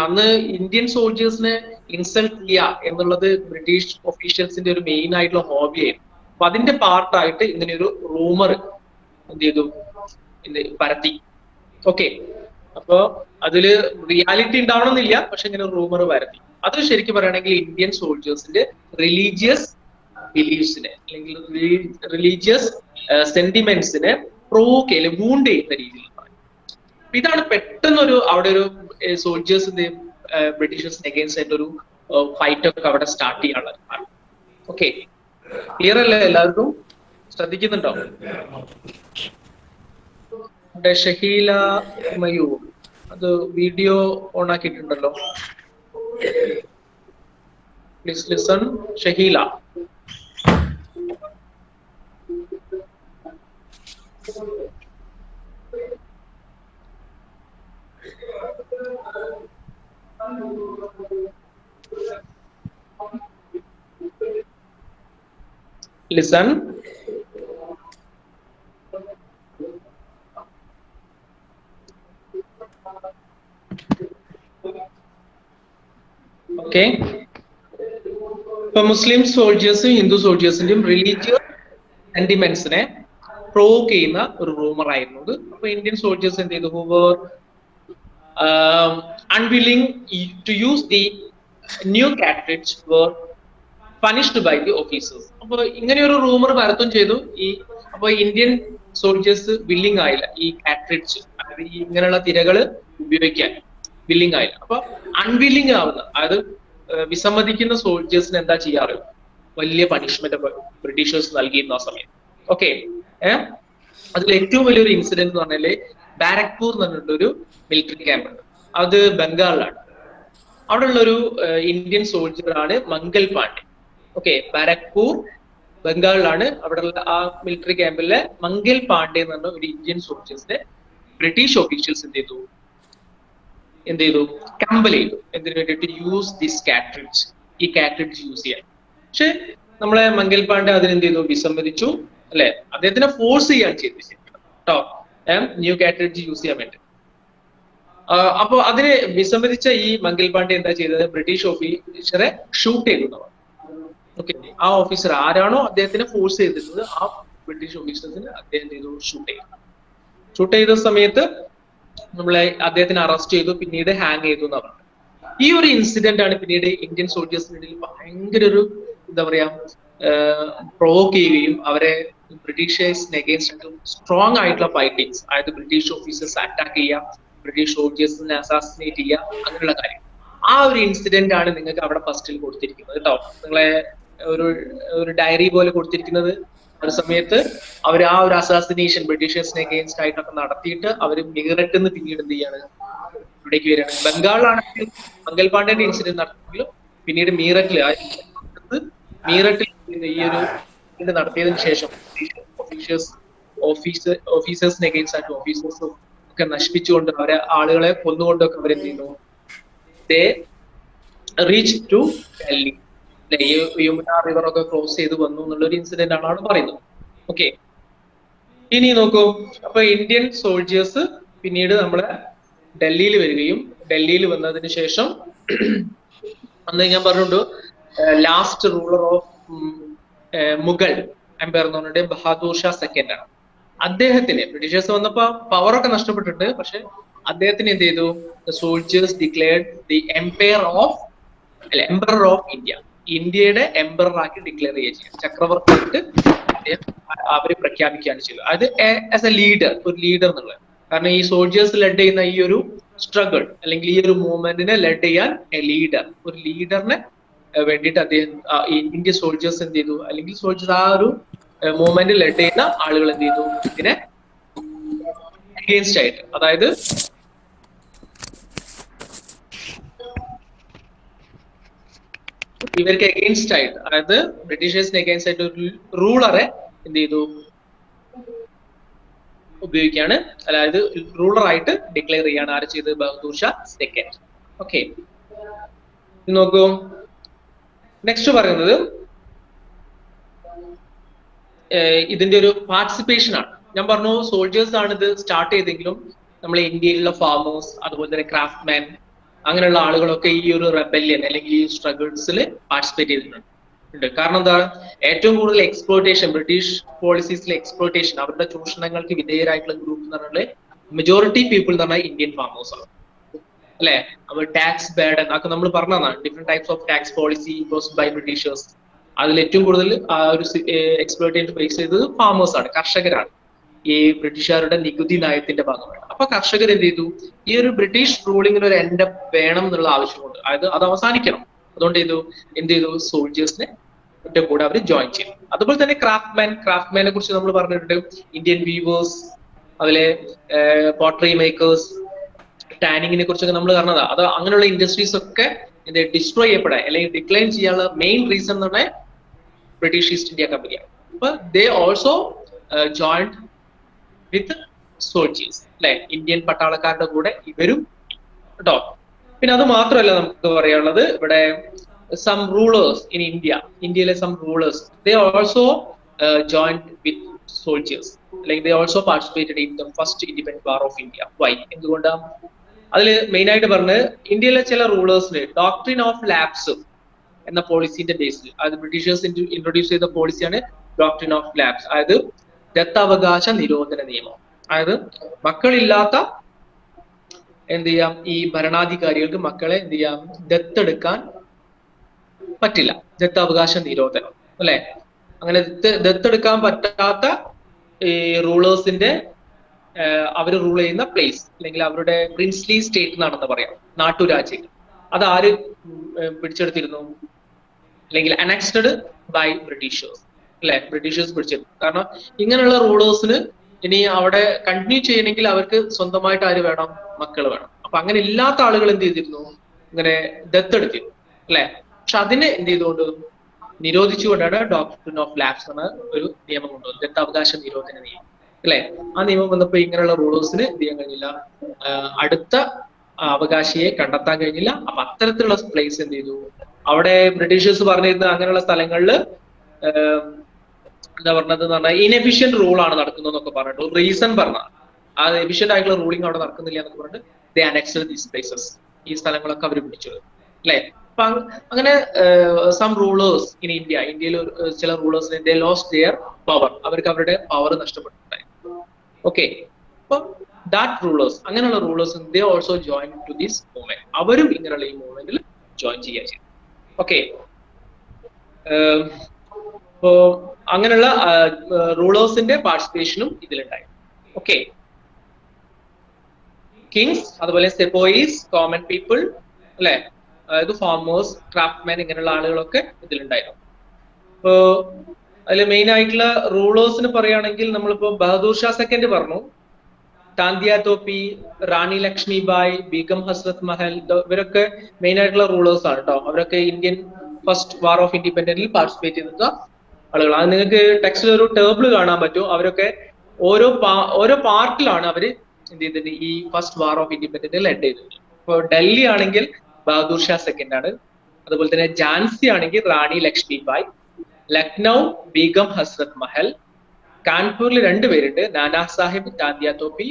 അന്ന് ഇന്ത്യൻ സോൾജേഴ്സിനെ ഇൻസൾട്ട് ചെയ്യുക എന്നുള്ളത് ബ്രിട്ടീഷ് ഒഫീഷ്യൽസിന്റെ ഒരു മെയിൻ ആയിട്ടുള്ള ഹോബിയായിരുന്നു. അപ്പൊ അതിന്റെ പാർട്ടായിട്ട് ഇങ്ങനെ ഒരു റൂമർ എന്ത് ചെയ്തു, പരത്തി. ഓക്കെ, അപ്പൊ അതില് റിയാലിറ്റി ഉണ്ടാവണമെന്നില്ല, പക്ഷെ ഇങ്ങനെ റൂമർ പരത്തി. അത് ശരിക്കും പറയുകയാണെങ്കിൽ ഇന്ത്യൻ സോൾജേഴ്സിന്റെ റിലീജിയസ് ബിലീഫ്സിനെ അല്ലെങ്കിൽ റിലീജിയസ് സെന്റിമെന്റ്സിനെ പ്രൊവോക്ക് ചെയ്യല് വൂണ്ട് ചെയ്യുന്ന രീതിയിൽ. ഇതാണ് പെട്ടെന്നൊരു അവിടെ ഒരു സോൾജേഴ്സിന്റെയും ബ്രിട്ടീഷേഴ്സിന് അഗേൻസ്റ്റ് ആയിട്ട് ഒരു ഫൈറ്റ് ഒക്കെ അവിടെ സ്റ്റാർട്ട് ചെയ്യാനുള്ളത്. ഓക്കെ, ക്ലിയർ അല്ലേ? എല്ലാവർക്കും ശ്രദ്ധിക്കുന്നുണ്ടോ? ഷഹീല മയൂർ അത് വീഡിയോ ഓൺ ആക്കിയിട്ടുണ്ടല്ലോ. Please listen. Shaheela. Listen. Okay. ഇപ്പൊ മുസ്ലിം സോൾജേഴ്സും ഹിന്ദു സോൾജേഴ്സിന്റെയും റിലീജിയസ് സെന്റിമെന്റ്സിനെ പ്രൊവോക്ക് ചെയ്യുന്ന ഒരു റൂമർ ആയിരുന്നു ഇത്. അപ്പൊ ഇന്ത്യൻ സോൾജേഴ്സ് എന്ത് ചെയ്തു? Who were unwilling to use the new cartridge were punished by the officers. അപ്പൊ ഇങ്ങനെ ഒരു റൂമർ പരത്തും ചെയ്തു. അപ്പൊ ഇന്ത്യൻ സോൾജേഴ്സ് വില്ലിങ് ആയില്ല ഈ കാട്രിഡ്ജ്, അതായത് ഈ ഇങ്ങനെയുള്ള തിരകള് ഉപയോഗിക്കാൻ വില്ലിങ് ആയില്ല. അപ്പൊ അൺവില്ലിങ് ആവുന്ന, അതായത് വിസമ്മതിക്കുന്ന സോൾജേഴ്സിന് എന്താ ചെയ്യാറ്? വലിയ പണിഷ്മെന്റ് ബ്രിട്ടീഷേഴ്സ് നൽകിയിരുന്ന ആ സമയം. ഓക്കെ, അതിൽ ഏറ്റവും വലിയൊരു ഇൻസിഡന്റ് എന്ന് പറഞ്ഞാല് ബാരക്പൂർ എന്ന് പറഞ്ഞിട്ടൊരു മിലിറ്ററി ക്യാമ്പ് ഉണ്ട്. അത് ബംഗാളിലാണ്. അവിടെ ഉള്ള ഒരു ഇന്ത്യൻ സോൾജറാണ് മംഗൽ പാണ്ഡെ. ഓക്കെ, ബാരക്പൂർ ബംഗാളിലാണ്. അവിടെയുള്ള ആ മിലിറ്ററി ക്യാമ്പിലെ മംഗൽ പാണ്ഡെ എന്ന് പറഞ്ഞ ഒരു ഇന്ത്യൻ സോൾജേഴ്സിനെ ബ്രിട്ടീഷ് ഒഫീഷ്യൽസ് എന്ത് ചെയ്തു? കമ്പൽ ചെയ്തു. എന്തിനു വേണ്ടിയിട്ട്? യൂസ് ദിസ് കാട്രിഡ്ജ്, ഈ കാട്രിഡ്ജ് യൂസ് ചെയ്യാൻ. പക്ഷെ നമ്മളെ മംഗൽ പാണ്ഡെ അതിനെന്ത് ചെയ്തു? വിസമ്മതിച്ചു. അല്ലെ, അദ്ദേഹത്തിനെ ഫോഴ്സ് ചെയ്യാൻ ചെയ്തു കേട്ടോ, ന്യൂ കാട്രിഡ്ജ് യൂസ് ചെയ്യാൻ വേണ്ടി. അപ്പൊ അതിന് വിസമ്മതിച്ച ഈ മംഗൽ പാണ്ഡെ എന്താ ചെയ്തത്? ബ്രിട്ടീഷ് ഓഫീസറെ ഷൂട്ട് ചെയ്തു. ഓക്കെ, ആ ഓഫീസർ ആരാണോ അദ്ദേഹത്തിനെ ഫോഴ്സ് ചെയ്തിരുന്നത് ആ ബ്രിട്ടീഷ് ഓഫീസേഴ്സിന് അദ്ദേഹം ചെയ്തു ഷൂട്ട് ചെയ്ത സമയത്ത് നമ്മളെ അദ്ദേഹത്തിനെ അറസ്റ്റ് ചെയ്തു, പിന്നീട് ഹാങ് ചെയ്തു എന്നാണ് പറഞ്ഞത്. ഈ ഒരു ഇൻസിഡന്റ് ആണ് പിന്നീട് ഇന്ത്യൻ സോൾജേഴ്സിനിടയിൽ ഭയങ്കര ഒരു എന്താ പറയാ പ്രൊവോക്ക് ചെയ്യുകയും അവരെ ബ്രിട്ടീഷേഴ്സിന് അഗേൻസ്റ്റ് സ്ട്രോങ് ആയിട്ടുള്ള ഫൈറ്റിങ്സ്, അതായത് ബ്രിട്ടീഷ് ഓഫീസേഴ്സ് അറ്റാക്ക് ചെയ്യാം, ബ്രിട്ടീഷ് സോൾജേഴ്സിനെ അസാസിനേറ്റ് ചെയ്യാം, അങ്ങനെയുള്ള കാര്യം. ആ ഒരു ഇൻസിഡന്റ് ആണ് നിങ്ങൾക്ക് അവിടെ ഫസ്റ്റിൽ കൊടുത്തിരിക്കുന്നത് കേട്ടോ. നിങ്ങളെ ഒരു ഡയറി പോലെ കൊടുത്തിരിക്കുന്നത്. ഒരു സമയത്ത് അവർ ആ ഒരു അസാസിനേഷൻ ബ്രിട്ടീഷേഴ്സിന് അഗേൻസ്റ്റ് ആയിട്ടൊക്കെ നടത്തിയിട്ട് അവർ മീററ്റിൽ നിന്ന് പിന്നീട് എന്ത് ചെയ്യാണ്? ഇവിടേക്ക് വരികയാണ്. ബംഗാളിലാണെങ്കിൽ മംഗൽ പാണ്ഡെന്റെ ഇൻസിഡന്റ് നടത്തിയെങ്കിലും പിന്നീട് മീററ്റിൽ ഈ ഒരു ഇത് നടത്തിയതിനു ശേഷം ഓഫീസേഴ്സിന് അഗേൻസ്റ്റ് ആയിട്ട് ഓഫീസേഴ്സ് ഒക്കെ നശിപ്പിച്ചുകൊണ്ട് അവരെ ആളുകളെ കൊന്നുകൊണ്ടൊക്കെ അവരെന്ത് ചെയ്യുന്നു? They reach to Delhi. Yamuna river ഒക്കെ ക്രോസ് ചെയ്ത് വന്നു എന്നുള്ള ഒരു ഇൻസിഡന്റ് ആണ് പറയുന്നത്. ഓക്കെ, ഇനി നോക്കൂ. അപ്പൊ ഇന്ത്യൻ സോൾജേഴ്സ് പിന്നീട് നമ്മളെ ഡൽഹിയിൽ വരികയും ഡൽഹിയിൽ വന്നതിന് ശേഷം അന്ന് ഞാൻ പറഞ്ഞിട്ടുണ്ട് last ruler of Mughal empire എന്ന് പറഞ്ഞിട്ട് ബഹാദൂർ ഷാ സെക്കൻഡ് ആണ്. അദ്ദേഹത്തിന് ബ്രിട്ടീഷേഴ്സ് വന്നപ്പോ പവർ ഒക്കെ നഷ്ടപ്പെട്ടിട്ടുണ്ട്. പക്ഷെ അദ്ദേഹത്തിന് എന്ത് ചെയ്തു? Soldiers declared the empire of India. ഇന്ത്യയുടെ എംപറർ ആക്കി ഡിക്ലെയർ ചെയ്യുക, ചക്രവർത്തിയായിട്ട് അവര് പ്രഖ്യാപിക്കുകയാണ് ചെയ്തത്. അത് ആസ് എ ലീഡർ, ഒരു ലീഡർ എന്നുള്ളത്. കാരണം ഈ സോൾജേഴ്സ് ലെഡ് ചെയ്യുന്ന ഈ ഒരു സ്ട്രഗിൾ അല്ലെങ്കിൽ ഈ ഒരു മൂവ്മെന്റിനെ ലെഡ് ചെയ്യാൻ ഒരു ലീഡറിനെ വേണ്ടിയിട്ട് അദ്ദേഹം ഇന്ത്യൻ സോൾജേഴ്സ് എന്ത് ചെയ്തു? അല്ലെങ്കിൽ സോൾജേഴ്സ് ആ ഒരു മൂവ്മെന്റ് ലെഡ് ചെയ്യുന്ന ആളുകൾ എന്ത് ചെയ്തു ഇതിനെ അഗെയിൻസ്റ്റ് ആയിട്ട്, അതായത് ഇവർക്ക് അഗെയിൻസ്റ്റ് ആയിട്ട്, അതായത് ബ്രിട്ടീഷേഴ്സിന് അഗെയിൻസ്റ്റ് ആയിട്ട് ഒരു റൂളറെ എന്ത് ചെയ്തു ഉപയോഗിക്കുകയാണ്, അതായത് റൂളർ ആയിട്ട് ഡിക്ലെയർ ചെയ്യാണ് ആര് ചെയ്ത് ബഹദൂർ ഷാ സെക്കൻഡ്. ഓക്കെ, നോക്കൂ നെക്സ്റ്റ് പറയുന്നത് ഇതിന്റെ ഒരു പാർട്ടിസിപ്പേഷൻ ആണ്. ഞാൻ പറഞ്ഞു സോൾജേഴ്സ് ആണ് ഇത് സ്റ്റാർട്ട് ചെയ്തെങ്കിലും നമ്മളെ ഇന്ത്യയിലുള്ള ഫാമേഴ്സ് അതുപോലെ തന്നെ ക്രാഫ്റ്റ്മാൻ അങ്ങനെയുള്ള ആളുകളൊക്കെ ഈ ഒരു റെബല്യൻ അല്ലെങ്കിൽ ഈ സ്ട്രഗിൾസിൽ പാർട്ടിസിപ്പേറ്റ് ചെയ്തിട്ടുണ്ട്. കാരണം എന്താ, ഏറ്റവും കൂടുതൽ എക്സ്പ്ലോയിറ്റേഷൻ, ബ്രിട്ടീഷ് പോളിസീസിലെ എക്സ്പ്ലോയിറ്റേഷൻ, അവരുടെ ചൂഷണങ്ങൾക്ക് വിധേയരായിട്ടുള്ള ഗ്രൂപ്പ് എന്ന് പറഞ്ഞാൽ മെജോറിറ്റി പീപ്പിൾ എന്ന് പറഞ്ഞാൽ ഇന്ത്യൻ ഫാമേഴ്സ് ആണ് അല്ലെ. അവർ ടാക്സ് ബേർഡൻ ഒക്കെ നമ്മൾ പറഞ്ഞതാണ്, different types of tax policy imposed by Britishers. അതിൽ ഏറ്റവും കൂടുതൽ ആ ഒരു എക്സ്പ്ലോയിറ്റേഷൻ ഫേസ് ചെയ്തത് ഫാമേഴ്സ് ആണ്, കർഷകരാണ്, ഈ ബ്രിട്ടീഷുകാരുടെ നികുതി നയത്തിന്റെ ഭാഗമാണ്. അപ്പൊ കർഷകർ എന്ത് ചെയ്തു, ഈ ഒരു ബ്രിട്ടീഷ് റൂളിങ്ങിന് ഒരു എൻഡ് വേണം എന്നുള്ള ആവശ്യമുണ്ട്, അതായത് അത് അവസാനിക്കണം. അതുകൊണ്ട് എന്ത് ചെയ്തു സോൾജേഴ്സിനെ കൂടെ അവർ ജോയിൻ ചെയ്തു. അതുപോലെ തന്നെ ക്രാഫ്റ്റ്മാനെ കുറിച്ച് നമ്മൾ പറഞ്ഞിട്ടുണ്ട്, ഇന്ത്യൻ വീവേഴ്സ്, അതിലെ പോട്ടറി മേക്കേഴ്സ്, ടാനിങ്ങിനെ കുറിച്ചൊക്കെ നമ്മൾ പറഞ്ഞതാ. അത് അങ്ങനെയുള്ള ഇൻഡസ്ട്രീസ് ഒക്കെ ഇത് ഡിസ്ട്രോയ് ചെയ്യപ്പെടാൻ അല്ലെങ്കിൽ ഡിക്ലൈൻ ചെയ്യാനുള്ള മെയിൻ റീസൺ എന്ന് പറഞ്ഞാൽ ബ്രിട്ടീഷ് ഈസ്റ്റ് ഇന്ത്യ കമ്പനിയാണ്. അപ്പൊ they also joined with soldiers അല്ലെ, ഇന്ത്യൻ പട്ടാളക്കാരുടെ കൂടെ ഇവരും കേട്ടോ. പിന്നെ അത് മാത്രമല്ല നമുക്ക് പറയാനുള്ളത്, ഇവിടെ സം റൂളേഴ്സ് ഇൻ ഇന്ത്യയിലെ some rulers they also joined with soldiers, അല്ലെങ്കിൽ they also participated in the first independent war of India. Why എന്തുകൊണ്ടാണ്? അതിൽ മെയിൻ ആയിട്ട് പറഞ്ഞ് ഇന്ത്യയിലെ ചില റൂളേഴ്സിന് ഡോക്ട്രിൻ ഓഫ് ലാപ്സ് എന്ന പോളിസിന്റെ ബേസിൽ, അത് ബ്രിട്ടീഷേഴ്സ് ഇൻട്രൊഡ്യൂസ് ചെയ്ത പോളിസിയാണ് ഡോക്ട്രിൻ ഓഫ് ലാപ്സ്, അതായത് ദത്തവകാശ നിരോധന നിയമം. അതായത് മക്കളില്ലാത്ത എന്ത് ചെയ്യാം, ഈ ഭരണാധികാരികൾക്ക് മക്കളെ എന്ത് ചെയ്യാം, ദത്തെടുക്കാൻ പറ്റില്ല, ദത്തവകാശ നിരോധനം അല്ലെ. അങ്ങനെ ദത്തെടുക്കാൻ പറ്റാത്ത ഈ റൂളേഴ്സിന്റെ അവർ റൂൾ ചെയ്യുന്ന പ്ലേസ് അല്ലെങ്കിൽ അവരുടെ പ്രിൻസ്ലി സ്റ്റേറ്റ് എന്നാണെന്ന് പറയാം, നാട്ടുരാജ്യങ്ങൾ, അത് ആര് പിടിച്ചെടുത്തിരുന്നു, അല്ലെങ്കിൽ അനക്സ്ഡ് ബൈ ബ്രിട്ടീഷേഴ്സ് അല്ലെ, ബ്രിട്ടീഷേഴ്സ് പിടിച്ചെടുത്തു. കാരണം ഇങ്ങനെയുള്ള റൂളേഴ്സിന് ഇനി അവിടെ കണ്ടിന്യൂ ചെയ്യണമെങ്കിൽ അവർക്ക് സ്വന്തമായിട്ട് ആര് വേണം, മക്കൾ വേണം. അപ്പൊ അങ്ങനെ ഇല്ലാത്ത ആളുകൾ എന്ത് ചെയ്തിരുന്നു, ഇങ്ങനെ ദത്തെടുത്തിരുന്നു അല്ലെ. പക്ഷെ അതിനെ എന്ത് ചെയ്തുകൊണ്ട് നിരോധിച്ചുകൊണ്ടാണ് ഡോക്ട്രിൻ ഓഫ് ലാപ്സ് എന്ന ഒരു നിയമം കൊണ്ടുവന്നത്, ദത്തവകാശ നിരോധന നിയമം അല്ലെ. ആ നിയമം വന്നപ്പോ ഇങ്ങനെയുള്ള റൂളേഴ്സിന് എന്ത് ചെയ്യാൻ കഴിഞ്ഞില്ല, അടുത്ത അവകാശിയെ കണ്ടെത്താൻ കഴിഞ്ഞില്ല. അപ്പൊ അത്തരത്തിലുള്ള പ്ലേസ് എന്ത് ചെയ്തു, അവിടെ ബ്രിട്ടീഷേഴ്സ് പറഞ്ഞിരുന്ന അങ്ങനെയുള്ള സ്ഥലങ്ങളിൽ എന്താ പറഞ്ഞത് എന്ന് പറഞ്ഞാൽ ഇൻഎഫിഷ്യന്റ് റൂൾ ആണ് നടക്കുന്നതെന്നൊക്കെ പറഞ്ഞിട്ട് ഒരു റീസൺ പറഞ്ഞ, ആ എഫിഷ്യന്റ് ആയിട്ടുള്ള റൂളിംഗ് അവിടെ നടക്കുന്നില്ല എന്നൊക്കെ പറഞ്ഞിട്ട് ദേ അനക്സ്ഡ് ദീസ് പ്ലേസസ്, ഈ സ്ഥലങ്ങളൊക്കെ അവർ പിടിച്ചു അല്ലെ. അപ്പൊ അങ്ങനെ സം റൂളേഴ്സ് ഇൻ ഇന്ത്യയിൽ ചില റൂളേഴ്സിന് ദേ ലോസ്റ്റ് ദിയർ പവർ, അവർക്ക് അവരുടെ പവർ നഷ്ടപ്പെട്ടിട്ടുണ്ടായി. ഓക്കെ, അപ്പൊ ദാറ്റ് റൂളേഴ്സ്, അങ്ങനെയുള്ള rulers they also join to this movement, അവരും ഇങ്ങനെയുള്ള ഈ മൂവ്മെന്റിൽ ജോയിൻ ചെയ്യാൻ ചെയ്തു. ഓക്കെ, അപ്പോ അങ്ങനെയുള്ള റൂളേഴ്സിന്റെ പാർട്ടിസിപ്പേഷനും ഇതിലുണ്ടായി. ഓക്കെ, കിങ്സ്, അതുപോലെ സെപ്പോയിസ്, കോമൺ പീപ്പിൾ അല്ലെ, അതായത് ഫാമേഴ്സ്, ക്രാഫ്റ്റ്മാൻ, ഇങ്ങനെയുള്ള ആളുകളൊക്കെ ഇതിലുണ്ടായിരുന്നു. ഇപ്പോ അതിൽ മെയിൻ ആയിട്ടുള്ള റൂളേഴ്സിന് പറയുകയാണെങ്കിൽ നമ്മളിപ്പോ ബഹദൂർ ഷാ സെക്കൻഡ് പറഞ്ഞു, താന്തിയ തോപ്പി, റാണി ലക്ഷ്മി ബായ്, ബീഗം ഹസ്രത് മഹൽ, ഇവരൊക്കെ മെയിൻ ആയിട്ടുള്ള റൂളേഴ്സ് ആണ് കേട്ടോ. അവരൊക്കെ ഇന്ത്യൻ ഫസ്റ്റ് വാർ ഓഫ് ഇൻഡിപെൻഡൻസിൽ പാർട്ടിസിപ്പേറ്റ് ചെയ്ത ആളുകൾ. അത് നിങ്ങൾക്ക് ടെക്സ്റ്റിൽ ഒരു ടേബിൾ കാണാൻ പറ്റും. അവരൊക്കെ ഓരോ പാർട്ടിലാണ് അവര് എന്ത് ചെയ്തിട്ട് ഈ first war of independence led ചെയ്തത്. ഇപ്പൊ ഡൽഹി ആണെങ്കിൽ ബഹദൂർ ഷാ സെക്കൻഡ് ആണ്, അതുപോലെ തന്നെ ഝാൻസി ആണെങ്കിൽ റാണി ലക്ഷ്മി ബായ്, ലക്നൗ ബീഗം ഹസ്രത് മഹൽ, കാൺപൂരിൽ 2 പേരുണ്ട്, നാനാ സാഹിബ്, താന്തിയ തോപ്പി,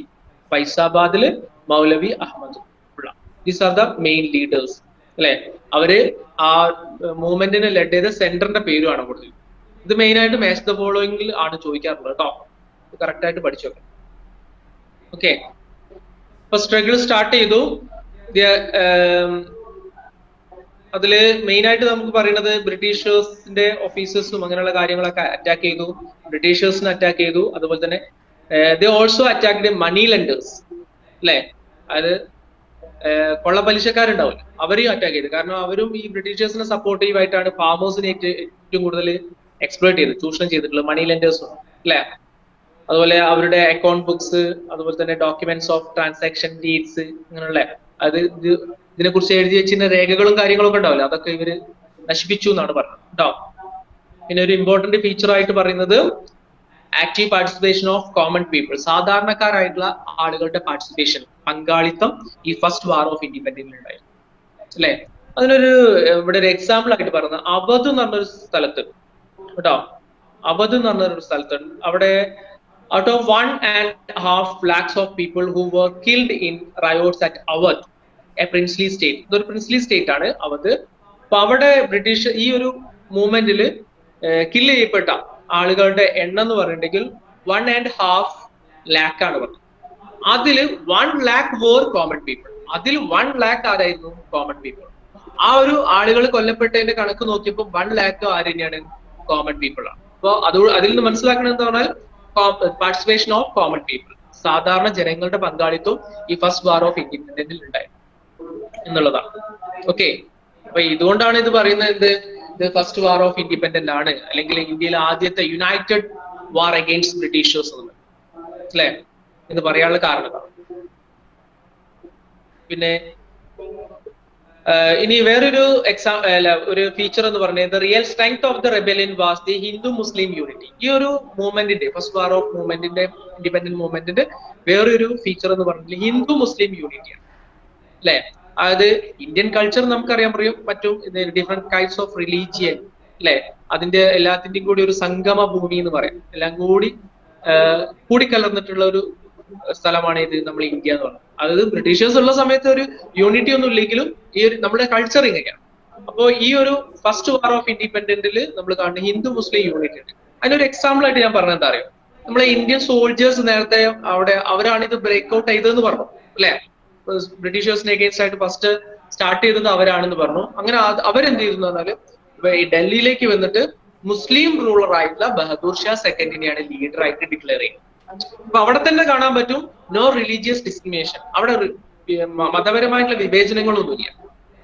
ഫൈസാബാദില് മൗലവി അഹമ്മദ് ഉള്ള. These are the main leaders അല്ലെ. അവര് ആ മൂവ്മെന്റിനെ ലെഡ് ചെയ്ത സെന്ററിന്റെ പേരുമാണ് കൊടുത്തത്. ഇത് മെയിൻ ആയിട്ട് മാച്ച് ദ ഫോളോയിങ്ങിൽ ആണ് ചോദിക്കാറുള്ളത് കേട്ടോ, കറക്റ്റ് ആയിട്ട് പഠിച്ചു വെക്കാം. ഓക്കെ, ഇപ്പൊ സ്ട്രഗിൾ സ്റ്റാർട്ട് ചെയ്തു. അതില് മെയിൻ ആയിട്ട് നമുക്ക് പറയുന്നത് ബ്രിട്ടീഷേഴ്സിന്റെ ഓഫീസേഴ്സും അങ്ങനെയുള്ള കാര്യങ്ങളൊക്കെ അറ്റാക്ക് ചെയ്തു, ബ്രിട്ടീഷേഴ്സിനെ അറ്റാക്ക് ചെയ്തു. അതുപോലെ തന്നെ they also attacked money lenders അല്ലെ, അതായത് കൊള്ളപ്പലിശക്കാരുണ്ടാവില്ല, അവരെയും അറ്റാക്ക് ചെയ്തു. കാരണം അവരും ഈ ബ്രിട്ടീഷേഴ്സിനെ സപ്പോർട്ടീവ് ആയിട്ടാണ് ഫാമേഴ്സിനെ ഏറ്റവും കൂടുതൽ എക്സ്പ്ലോയിറ്റ് ചെയ്ത് ചൂഷണം ചെയ്തിട്ടുള്ളത് മണി ലെൻഡേഴ്സും അല്ലെ. അതുപോലെ അവരുടെ അക്കൗണ്ട് ബുക്സ്, അതുപോലെ തന്നെ ഡോക്യുമെന്റ്സ് ഓഫ് ട്രാൻസാക്ഷൻ ഡീഡ്സ്, അങ്ങനെയുള്ള അത് ഇതിനെ കുറിച്ച് എഴുതി വെച്ചിരുന്ന രേഖകളും കാര്യങ്ങളും ഒക്കെ ഉണ്ടാവില്ല, അതൊക്കെ ഇവര് നശിപ്പിച്ചു എന്നാണ് പറഞ്ഞത് കേട്ടോ. പിന്നെ ഒരു ഇമ്പോർട്ടന്റ് ഫീച്ചർ ആയിട്ട് പറയുന്നത് active participation of common people, സാധാരണക്കാരായിട്ടുള്ള ആളുകളുടെ പാർട്ടിസിപ്പേഷൻ, പങ്കാളിത്തം ഈ ഫസ്റ്റ് വാർ ഓഫ് ഇൻഡിപെൻഡൻസ് ഉണ്ടായിരുന്നു അല്ലെ. അതിനൊരു ഇവിടെ ഒരു എക്സാമ്പിൾ ആയിട്ട് പറഞ്ഞ അവധ് എന്ന് പറഞ്ഞൊരു സ്ഥലത്ത് കേട്ടോ, അവധ് എന്ന് പറഞ്ഞൊരു സ്ഥലത്ത് അവിടെ out of 1.5 lakhs of people who were killed in riots at Awadh, a princely state. ഇതൊരു princely state ആണ് അവധ്. അപ്പൊ അവിടെ ബ്രിട്ടീഷ് ഈ ഒരു മൂവ്മെന്റിൽ കില്ല് ചെയ്യപ്പെട്ട ആളുകളുടെ എണ്ണം എന്ന് പറഞ്ഞിട്ടുണ്ടെങ്കിൽ 1.5 lakh ആണ് പറഞ്ഞത്. അതില് 1 lakh were common people. അതിൽ 1 lakh ആരായിരുന്നു? Common people. ആ ഒരു ആളുകൾ കൊല്ലപ്പെട്ടതിന്റെ കണക്ക് നോക്കിയപ്പോൾ 1 lakh ആര് തന്നെയാണ്? കോമൺ പീപ്പിൾ ആണ്. അപ്പൊ അതിൽ നിന്ന് മനസ്സിലാക്കുന്നത് എന്താ പറഞ്ഞാൽ പാർട്ടിസിപ്പേഷൻ ഓഫ് കോമൺ പീപ്പിൾ, സാധാരണ ജനങ്ങളുടെ പങ്കാളിത്തം ഈ ഫസ്റ്റ് വാർ ഓഫ് ഇൻഡിപെൻഡൻസിൽ ഉണ്ടായിരുന്നു എന്നുള്ളതാണ്. ഓക്കെ, അപ്പൊ ഇതുകൊണ്ടാണ് ഇത് പറയുന്നത് ഇത് ഫസ്റ്റ് വാർ ഓഫ് ഇൻഡിപെൻഡന്റ് ആണ്, അല്ലെങ്കിൽ ഇന്ത്യയിലെ ആദ്യത്തെ യുണൈറ്റഡ് വാർ അഗെയിൻസ്റ്റ് ബ്രിട്ടീഷേഴ്സ് എന്നുള്ളത് അല്ലെ എന്ന് പറയാനുള്ള കാരണം. പിന്നെ ഇനി വേറൊരു ഒരു ഫീച്ചർ എന്ന് പറഞ്ഞത് real strength of the rebellion was the Hindu Muslim unity. ഈ ഒരു മൂവ്മെന്റിന്റെ ഫസ്റ്റ് വാർ ഓഫ് മൂവ്മെന്റിന്റെ ഇൻഡിപെൻഡന്റ് മൂവ്മെന്റിന്റെ വേറൊരു ഫീച്ചർ എന്ന് പറഞ്ഞിട്ട് ഹിന്ദു മുസ്ലിം യൂണിറ്റിയാണ് അല്ലെ. അതായത് ഇന്ത്യൻ കൾച്ചർ നമുക്കറിയാൻ പറയും പറ്റും, ഡിഫറെന്റ് കൈൻഡ്സ് ഓഫ് റിലീജിയൻ അല്ലെ, അതിന്റെ എല്ലാത്തിന്റെയും കൂടി ഒരു സംഗമ ഭൂമി എന്ന് പറയാം, എല്ലാം കൂടിക്കലർന്നിട്ടുള്ള ഒരു സ്ഥലമാണ് ഇത് നമ്മൾ ഇന്ത്യ എന്ന് പറയുന്നത്. അതായത് ബ്രിട്ടീഷേഴ്സ് ഉള്ള സമയത്ത് ഒരു യൂണിറ്റി ഒന്നും ഇല്ലെങ്കിലും ഈ ഒരു നമ്മുടെ കൾച്ചർ ഇങ്ങനെയാണ്. അപ്പോൾ ഈ ഒരു ഫസ്റ്റ് വാർ ഓഫ് ഇൻഡിപെൻഡന്റിൽ നമ്മൾ കാണുന്ന ഹിന്ദു മുസ്ലിം യൂണിറ്റി ഉണ്ട്. അതിനൊരു എക്സാമ്പിൾ ആയിട്ട് ഞാൻ പറഞ്ഞത് എന്താ അറിയോ, നമ്മളെ ഇന്ത്യൻ സോൾജേഴ്സ് നേരത്തെ അവിടെ അവരാണ് ഇത് ബ്രേക്ക് ഔട്ട് ചെയ്തതെന്ന് പറഞ്ഞു അല്ലെ. ബ്രിട്ടീഷേഴ്സിന് അഗേൻസ്റ്റ് ആയിട്ട് ഫസ്റ്റ് സ്റ്റാർട്ട് ചെയ്തത് അവരാണെന്ന് പറഞ്ഞു. അങ്ങനെ അവരെന്ത് ചെയ്തു പറഞ്ഞാല് ഈ ഡൽഹിയിലേക്ക് വന്നിട്ട് മുസ്ലിം റൂളർ ആയിട്ടുള്ള ബഹദൂർ ഷാ സെക്കൻഡിനെയാണ് ലീഡർ ആയിട്ട് ഡിക്ലെയർ ചെയ്യുന്നത്. അപ്പൊ അവിടെ തന്നെ കാണാൻ പറ്റും നോ റിലീജിയസ് ഡിസ്ക്രിമിനേഷൻ, അവിടെ മതപരമായിട്ടുള്ള വിവേചനങ്ങളൊന്നുമില്ല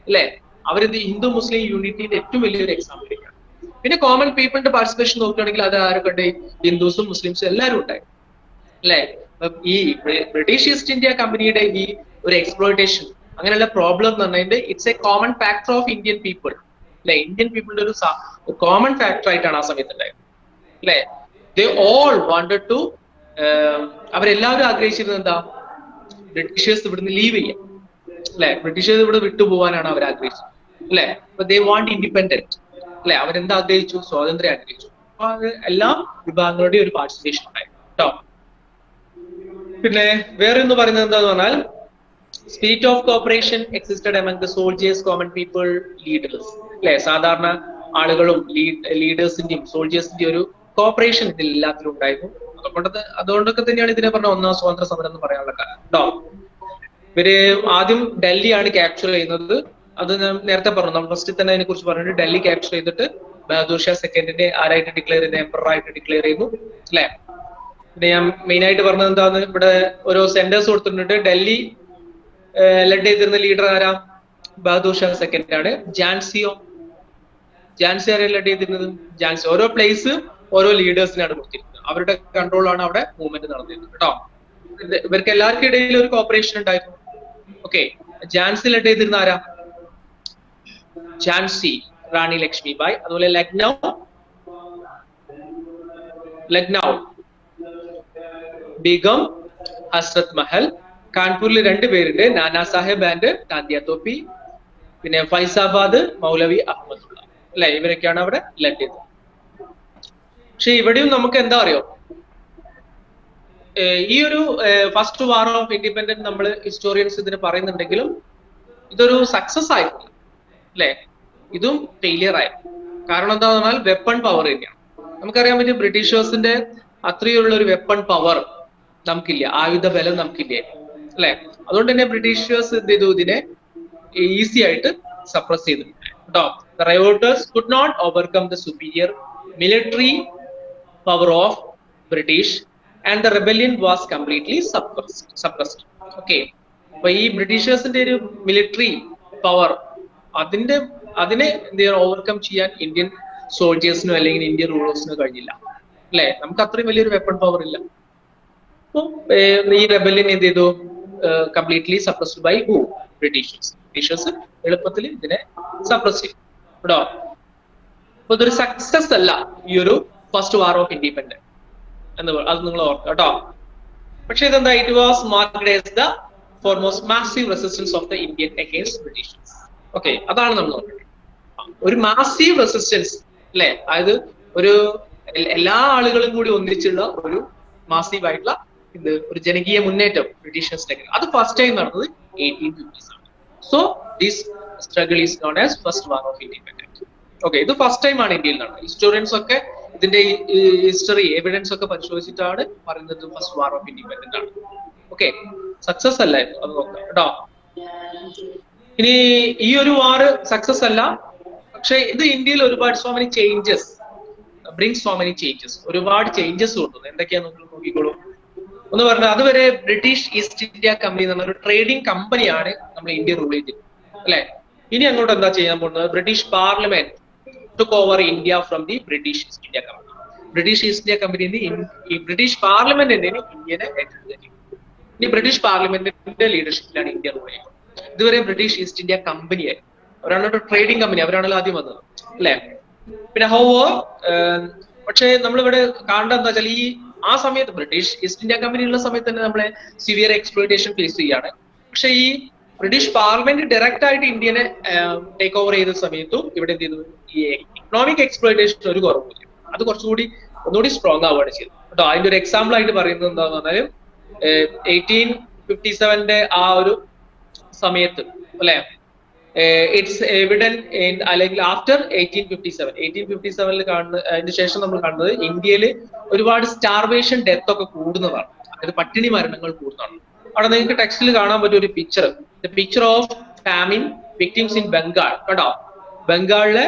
അല്ലെ. അവരിത് ഹിന്ദു മുസ്ലിം യൂണിറ്റിന്റെ ഏറ്റവും വലിയൊരു എക്സാമ്പിൾ ആണ്. പിന്നെ കോമൺ പീപ്പിളിന്റെ പാർട്ടിസിപ്പേഷൻ നോക്കുകയാണെങ്കിൽ അത് ആരൊക്കെ ഉണ്ട്? ഹിന്ദുസും മുസ്ലിംസും എല്ലാവരും ഉണ്ടായി അല്ലെ. ഈ ബ്രിട്ടീഷ് ഈസ്റ്റ് ഇന്ത്യ കമ്പനിയുടെ ഈ ഒരു എക്സ്പ്ലോയിറ്റേഷൻ അങ്ങനെയുള്ള പ്രോബ്ലം എന്ന് പറഞ്ഞാൽ it's A common factor of Indian people അല്ലെ. ഇന്ത്യൻ പീപ്പിളിന്റെ ഒരു കോമൺ ഫാക്ടർ ആയിട്ടാണ് ആ സമയത്ത് ഉണ്ടായത് അല്ലെ. ദേ ഓൾ വാണ്ടഡ് ടു, അവരെല്ലാവരും ആഗ്രഹിച്ചിരുന്നത് എന്താ? ബ്രിട്ടീഷേഴ്സ് ഇവിടുന്ന് ലീവ് ചെയ്യാം അല്ലെ, ബ്രിട്ടീഷേഴ്സ് ഇവിടെ വിട്ടുപോകാനാണ് അവർ ആഗ്രഹിച്ചത് അല്ലെ. അപ്പൊ ദേ വാണ്ട് ഇൻഡിപെൻഡന്റ് അല്ലെ, അവരെന്താ ആഗ്രഹിച്ചു? സ്വാതന്ത്ര്യം ആഗ്രഹിച്ചു. അപ്പൊ അത് എല്ലാ വിഭാഗങ്ങളുടെയും ഒരു പാർട്ടിസിപ്പേഷൻ ഉണ്ടായി കേട്ടോ. പിന്നെ വേറെ എന്ന് പറയുന്നത് എന്താന്ന് പറഞ്ഞാൽ spirit of cooperation existed among the soldiers, common people, leaders അല്ലെ. സാധാരണ ആളുകളും ലീഡേഴ്സിന്റെയും സോൾജേഴ്സിന്റെയും ഒരു കോപ്പറേഷൻ ഇതിൽ എല്ലാത്തിലും ഉണ്ടായിരുന്നു. അതുകൊണ്ടൊക്കെ തന്നെയാണ് ഇതിനെ പറഞ്ഞ ഒന്നാം സ്വാതന്ത്ര്യ സമരം എന്ന് പറയാനുള്ള കാരണം കേട്ടോ. ഇവര് ആദ്യം ഡൽഹിയാണ് ക്യാപ്ചർ ചെയ്യുന്നത്. അത് ഞാൻ നേരത്തെ പറഞ്ഞു, നമ്മൾ ഫസ്റ്റ് തന്നെ അതിനെ കുറിച്ച് പറഞ്ഞിട്ട് ഡൽഹി ക്യാപ്ചർ ചെയ്തിട്ട് ബഹദൂർ ഷാ സെക്കൻഡിനെ ആരായിട്ട് ഡിക്ലെയർ ചെയ്യുന്നത്? എംപറർ ആയിട്ട് ഡിക്ലെയർ ചെയ്യുന്നു അല്ലെ. പിന്നെ ഞാൻ മെയിൻ ആയിട്ട് പറഞ്ഞത് എന്താന്ന്, ഇവിടെ ഓരോ സെന്റേഴ്സ് കൊടുത്തിട്ടുണ്ട്. ഡൽഹി ലെഡ് ചെയ്തിരുന്ന ലീഡർ ആരാ? ബഹദൂർ ഷാ സെക്കൻഡ് ആണ്. ഝാൻസി ആരെ ലെഡ് ചെയ്തിരുന്നത്? ഝാൻസി. ഓരോ പ്ലേസ് ഓരോ ലീഡേഴ്സിനാണ് കൊടുത്തിരുന്നത്, അവരുടെ കൺട്രോളാണ് അവിടെ മൂവ്മെന്റ് നടന്നിരുന്നത് കേട്ടോ. ഇവർക്ക് എല്ലാവർക്കും ഇടയിൽ ഒരു കോപ്പറേഷൻ ഉണ്ടായിരുന്നു. ഓക്കെ, ഝാൻസി ലെഡ് ചെയ്തിരുന്ന ആരാ? ഝാൻസി റാണി ലക്ഷ്മിബായ്. അതുപോലെ ലക്നൗ ബീഗം ഹസ്രത് മഹൽ. കാൺപൂരിൽ 2 പേരുണ്ട്, നാനാ സാഹേബ് ആൻഡ് താന്തിയ തോപ്പി. പിന്നെ ഫൈസാബാദ് മൗലവി അഹമ്മദുള്ള അല്ലെ, ഇവരൊക്കെയാണ് അവിടെ ലെഡ് ചെയ്തത്. പക്ഷെ ഇവിടെയും നമുക്ക് എന്താ അറിയോ, ഈ ഒരു ഫസ്റ്റ് വാർ ഓഫ് ഇൻഡിപെൻഡൻസ് നമ്മൾ ഹിസ്റ്റോറിയൻസ് ഇതിന് പറയുന്നുണ്ടെങ്കിലും ഇതൊരു സക്സസ് ആയിട്ടില്ല അല്ലെ, ഇതും ഫെയിലിയർ ആയി. കാരണം എന്താന്ന് പറഞ്ഞാൽ വെപ്പൺ പവർ തന്നെയാണ്. നമുക്കറിയാൻ പറ്റും ബ്രിട്ടീഷേഴ്സിന്റെ അത്രയുള്ള ഒരു വെപ്പൺ പവർ നമുക്കില്ല, ആയുധ ബലം നമുക്കില്ല അല്ലെ. അതുകൊണ്ട് തന്നെ ബ്രിട്ടീഷേഴ്സ് എന്ത് ചെയ്തു? ഇതിനെ ഈസി ആയിട്ട് സപ്രസ് ചെയ്തിട്ടുണ്ട് കേട്ടോ. The rioters could not overcome the superior military power of British and the rebellion was completely suppressed. Okay, അപ്പൊ ഈ ബ്രിട്ടീഷേഴ്സിന്റെ ഒരു മിലിറ്ററി പവർ അതിനെ ഓവർകം ചെയ്യാൻ ഇന്ത്യൻ സോൾജേഴ്സിനോ അല്ലെങ്കിൽ ഇന്ത്യൻ റൂളേഴ്സിനോ കഴിഞ്ഞില്ല, അല്ലെ? നമുക്ക് അത്രയും വലിയൊരു വെപ്പൺ പവർ ഇല്ല. അപ്പൊ ഈ റെബല്യൻ എന്ത് ചെയ്തു? Completely suppressed by who? Britishers എളുപ്പത്തിൽ ഇതിനെ സപ്രസ് ചെയ്തു കേട്ടോ. അപ്പൊ ഇതൊരു സക്സസ് അല്ല ഈ ഒരു ഫസ്റ്റ് വാർ ഓഫ് ഇൻഡിപെൻഡൻസ് എന്ന് അത് നിങ്ങൾ ഓർക്കുക കേട്ടോ. പക്ഷെ ഇതെന്താ? It was marked as the foremost massive resistance of the Indian against Britishers. Okay, അതാണ് നമ്മൾ നോക്കുന്നത്. ഒരു മാസീവ് റെസിസ്റ്റൻസ്, അല്ലെ? അതായത് ഒരു എല്ലാ ആളുകളും കൂടി ഒന്നിച്ചുള്ള ഒരു മാസീവ് ആയിട്ടുള്ള ഒരു ജനകീയ മുന്നേറ്റം ബ്രിട്ടീഷേഴ്സിന്റെ. അത് ഫസ്റ്റ് ടൈം നടന്നത് 1850s ആണ്. So this struggle is known as first war of independence. Okay, ഇത് ഫസ്റ്റ് ടൈം ആണ് ഇന്ത്യയിൽ നടന്നത്. ഹിസ്റ്റോറിയൻസ് ഒക്കെ ഇതിന്റെ ഹിസ്റ്ററി എവിഡൻസ് ഒക്കെ പരിശോധിച്ചിട്ടാണ് പറയുന്നത് ഫസ്റ്റ് വാർ ഓഫ് ഇൻഡിപെൻഡൻസ് ആണ്. ഓക്കെ, സക്സസ് അല്ലായിരുന്നു, അത് നോക്കാം കേട്ടോ. ഇനി ഈ ഒരു വാർ സക്സസ് അല്ല, പക്ഷെ ഇത് ഇന്ത്യയിൽ ഒരുപാട് ഒരുപാട് ചേഞ്ചസ് കൊണ്ടുവന്നു. എന്തൊക്കെയാന്ന് നോക്കിക്കോളൂ. ഒന്ന് പറഞ്ഞാൽ, അതുവരെ ബ്രിട്ടീഷ് ഈസ്റ്റ് ഇന്ത്യ കമ്പനി എന്ന് പറഞ്ഞ ഒരു ട്രേഡിംഗ് കമ്പനിയാണ് നമ്മൾ ഇന്ത്യ റൂൾ ചെയ്തിരുന്നത്, അല്ലെ? ഇനി അങ്ങോട്ട് എന്താ ചെയ്യാൻ പോകുന്നത്? British parliament took over India from the British East India Company. British East India Company ഈ ബ്രിട്ടീഷ് പാർലമെന്റ് എന്തിനു ഇന്ത്യനെ ഏറ്റെടുത്തു. ഇനി ബ്രിട്ടീഷ് പാർലമെന്റിന്റെ ലീഡർഷിപ്പിലാണ് ഇന്ത്യ റൂൾ ചെയ്യുന്നത്. ഇതുവരെ ബ്രിട്ടീഷ് ഈസ്റ്റ് ഇന്ത്യ കമ്പനി ആയിരുന്നു, അവരാണ് ഒരു ട്രേഡിംഗ് കമ്പനി, അവരാണല്ലോ ആദ്യം വന്നത്, അല്ലെ? പിന്നെ പക്ഷെ നമ്മളിവിടെ കാണേണ്ട എന്താ വെച്ചാൽ, ആ സമയത്ത് ബ്രിട്ടീഷ് ഈസ്റ്റ് ഇന്ത്യ കമ്പനി ഉള്ള സമയത്ത് തന്നെ നമ്മളെ സിവിയർ എക്സ്പ്ലോയിറ്റേഷൻ ഫേസ് ചെയ്യാണ്. പക്ഷെ ഈ ബ്രിട്ടീഷ് പാർലമെന്റ് ഡയറക്റ്റ് ആയിട്ട് ഇന്ത്യനെ ടേക്ക് ഓവർ ചെയ്ത സമയത്തും ഇവിടെ എന്ത് ചെയ്തു? ഈ ഇക്കണോമിക് എക്സ്പ്ലോയിറ്റേഷൻ ഒരു കുറവില്ല, അത് ഒന്നുകൂടി സ്ട്രോങ് ആവുകയാണ് ചെയ്തത് കേട്ടോ. അതിന്റെ ഒരു എക്സാമ്പിൾ ആയിട്ട് പറയുന്നത് എന്താന്ന് പറഞ്ഞാൽ 1857 ആ ഒരു സമയത്ത്, അല്ലെ? ഇറ്റ്സ് എവിഡന്റ്, അല്ലെങ്കിൽ ആഫ്റ്റർ 1857 കാണുന്ന, അതിന് ശേഷം നമ്മൾ കാണുന്നത് ഇന്ത്യയിൽ ഒരുപാട് സ്റ്റാർവേഷൻ ഡെത്ത് ഒക്കെ കൂടുന്നതാണ്, അതായത് പട്ടിണി മരണങ്ങൾ കൂടുന്നതാണ്. അവിടെ നിങ്ങൾക്ക് ടെക്സ്റ്റിൽ കാണാൻ പറ്റിയ ഒരു picture of famine victims in Bengal കേട്ടോ. ബംഗാളിലെ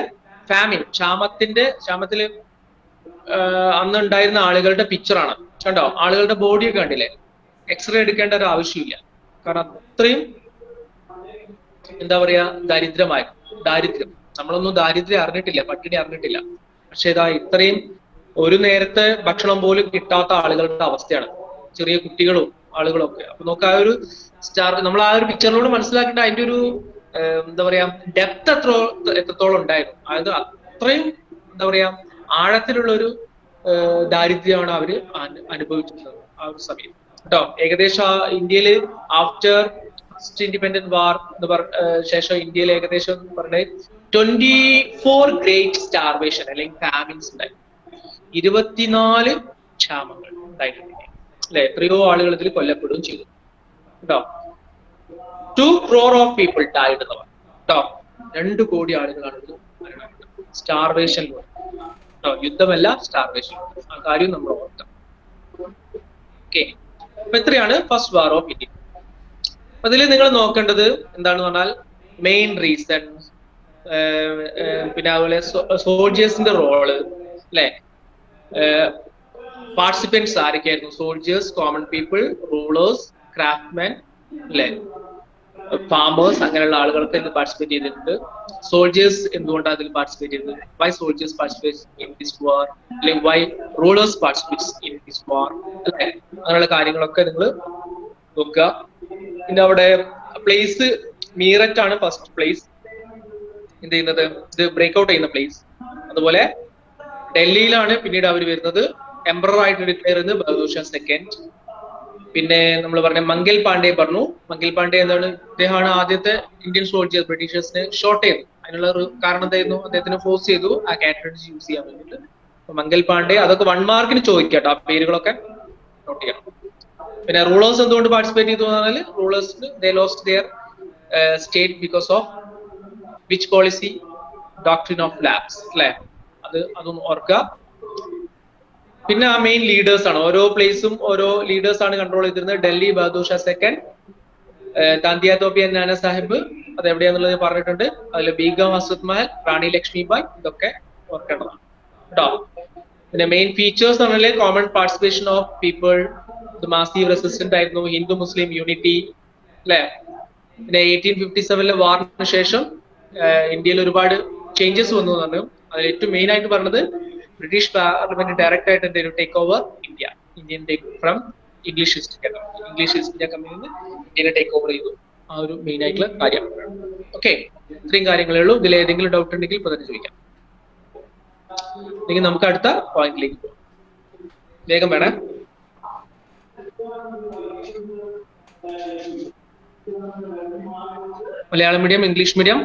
ഫാമിൻ, ക്ഷാമത്തില് അന്ന് ഉണ്ടായിരുന്ന ആളുകളുടെ പിക്ചറാണ് കണ്ടോ. ആളുകളുടെ ബോഡിയൊക്കെ കണ്ടില്ലേ? എക്സ്റേ എടുക്കേണ്ട ഒരു ആവശ്യമില്ല, കാരണം അത്രയും എന്താ പറയാ ദാരിദ്ര്യം. നമ്മളൊന്നും ദാരിദ്ര്യം അറിഞ്ഞിട്ടില്ല, പട്ടിണി അറിഞ്ഞിട്ടില്ല. പക്ഷെ ഇതാ ഇത്രയും ഒരു നേരത്തെ ഭക്ഷണം പോലും കിട്ടാത്ത ആളുകളുടെ അവസ്ഥയാണ്, ചെറിയ കുട്ടികളും ആളുകളും ഒക്കെ. അപ്പൊ നമുക്ക് ആ ഒരു നമ്മൾ ആ ഒരു പിക്ചറിലൂടെ മനസ്സിലാക്കേണ്ട അതിന്റെ ഒരു എന്താ പറയാ ഡെപ്ത് എത്രത്തോളം ഉണ്ടായിരുന്നു. അതായത് അത്രയും എന്താ പറയാ ആഴത്തിലുള്ള ഒരു ദാരിദ്ര്യമാണ് അവര് അനുഭവിച്ചിരുന്നത് ആ ഒരു സമയം കേട്ടോ. ഏകദേശം ഇന്ത്യയില് ആഫ്റ്റർ ഇൻഡിപെൻഡന്റ് വാർ ശേഷം ഇന്ത്യയിൽ ഏകദേശം പറഞ്ഞ 24 ഗ്രേറ്റ് സ്റ്റാർവേഷൻ അല്ലെങ്കിൽ ഫാമിൻസ് ഉണ്ടായി, 24 ക്ഷാമങ്ങൾ ഉണ്ടായിട്ടുണ്ട്, അല്ലെ? എത്രയോ ആളുകൾ ഇതിൽ കൊല്ലപ്പെടുകയും ചെയ്തു കേട്ടോ. 2 crore of people died എന്ന് പറഞ്ഞു കേട്ടോ. 2 കോടി ആളുകളാണ് ഇത് സ്റ്റാർവേഷനിലൂടെ കേട്ടോ. യുദ്ധമല്ല, സ്റ്റാർവേഷൻ. ആ കാര്യം നമ്മൾ ഓർക്കാം. ഓക്കെ, അപ്പൊ ഇത്രയാണ് ഫസ്റ്റ് വാർ ഓഫ് ഇന്ത്യ. അതിൽ നിങ്ങൾ നോക്കേണ്ടത് എന്താണെന്ന് പറഞ്ഞാൽ മെയിൻ റീസൺ, പിന്നെ അതുപോലെ സോൾജേഴ്സിന്റെ റോള്, അല്ലെ? പാർട്ടിസിപ്പൻസ് ആരൊക്കെയായിരുന്നു? Soldiers, common people, rulers, craftsmen, അല്ലെ? ഫാമേഴ്സ്, അങ്ങനെയുള്ള ആളുകൾക്ക് ഇതിൽ പാർട്ടിസിപ്പേറ്റ് ചെയ്തിട്ടുണ്ട്. സോൾജേഴ്സ് എന്തുകൊണ്ടാണ് അതിൽ പാർട്ടിസിപ്പേറ്റ് ചെയ്തത്? Why soldiers participate in this war, അല്ലെങ്കിൽ why rulers participate in this war, അല്ലെ? അങ്ങനെയുള്ള കാര്യങ്ങളൊക്കെ നിങ്ങൾ നോക്കുക. പിന്നെ അവിടെ പ്ലേസ് മീററ്റ് ആണ് ഫസ്റ്റ് പ്ലേസ് എന്ത് ചെയ്യുന്നത്, ഇത് ബ്രേക്ക് ഔട്ട് ചെയ്യുന്ന പ്ലേസ്. അതുപോലെ ഡൽഹിയിലാണ് പിന്നീട് അവർ വരുന്നത്. എംപറർ ആയിട്ട് ഡിക്ലെയർ ചെയ്യുന്നത് ബഹദൂർ ഷാ സെക്കൻഡ്. പിന്നെ നമ്മൾ പറഞ്ഞ മംഗൽ പാണ്ഡെ പറഞ്ഞു. മംഗൽ പാണ്ഡെ എന്താണ്? അദ്ദേഹമാണ് ആദ്യത്തെ ഇന്ത്യൻ സോൾജർ ബ്രിട്ടീഷേഴ്സിനെ ഷോട്ട് ചെയ്തു. അതിനുള്ള ഒരു കാരണം എന്തായിരുന്നു? അദ്ദേഹത്തിന് ഫോഴ്സ് ചെയ്തു ആ കാറ്ററേജ് യൂസ് ചെയ്യാൻ വേണ്ടിയിട്ട്. മംഗൽ പാണ്ഡെ, അതൊക്കെ 1 മാർക്കിന് ചോദിക്കട്ടോ, ആ പേരുകളൊക്കെ നോട്ട് ചെയ്യണം. പിന്നെ റൂളേഴ്സ് എന്തുകൊണ്ട് പാർട്ടിസിപ്പേറ്റ് ചെയ്തു പറഞ്ഞാൽ, റൂളേഴ്സിന് they lost their state because of which policy? Doctrine of lapse, അല്ലെ? അതും ഓർക്കുക. പിന്നെ ആ മെയിൻ ലീഡേഴ്സ് ആണ്, ഓരോ പ്ലേസും ഓരോ ലീഡേഴ്സ് ആണ് കൺട്രോൾ ചെയ്തിരുന്നത്. ഡൽഹി ബഹദൂർ ഷാ സെക്കൻഡ്, താന്തിയ തോപ്പി നാന സാഹിബ്, അത് എവിടെയാന്നുള്ളത് പറഞ്ഞിട്ടുണ്ട്. അതിൽ ബീഗം ഹസ്രത് മഹൽ, റാണി ലക്ഷ്മിബായ്, ഇതൊക്കെ ഓർക്കേണ്ടതാണ് കേട്ടോ. പിന്നെ മെയിൻ ഫീച്ചേഴ്സ് ആണല്ലേ common participation of people, massive resistant ആയിരുന്നു, ഹിന്ദു മുസ്ലിം യൂണിറ്റി, അല്ലെ? പിന്നെ 1857 വാറിന് ശേഷം ഇന്ത്യയിൽ ഒരുപാട് ചേഞ്ചസ് വന്നു എന്ന് പറഞ്ഞു. അതിൽ ഏറ്റവും മെയിൻ ആയിട്ട് പറഞ്ഞത് ബ്രിട്ടീഷ് പാർലമെന്റ് ഡയറക്റ്റ് ആയിട്ട് എന്തെങ്കിലും take over Indian take from English east India company. English east India കമ്പനിയിൽ നിന്ന് ഇന്ത്യനെ ടേക്ക് ഓവർ ചെയ്തു. ആ ഒരു മെയിൻ ആയിട്ടുള്ള കാര്യം. ഓക്കെ, ഇത്രയും കാര്യങ്ങളേ ഉള്ളൂ. ഇതിൽ ഏതെങ്കിലും ഡൗട്ട് ഉണ്ടെങ്കിൽ ഇപ്പൊ തന്നെ ചോദിക്കാം. അല്ലെങ്കിൽ നമുക്ക് അടുത്ത പോയിന്റിലേക്ക് പോകാം. വേഗം വേണേ. Malayalam medium, English medium?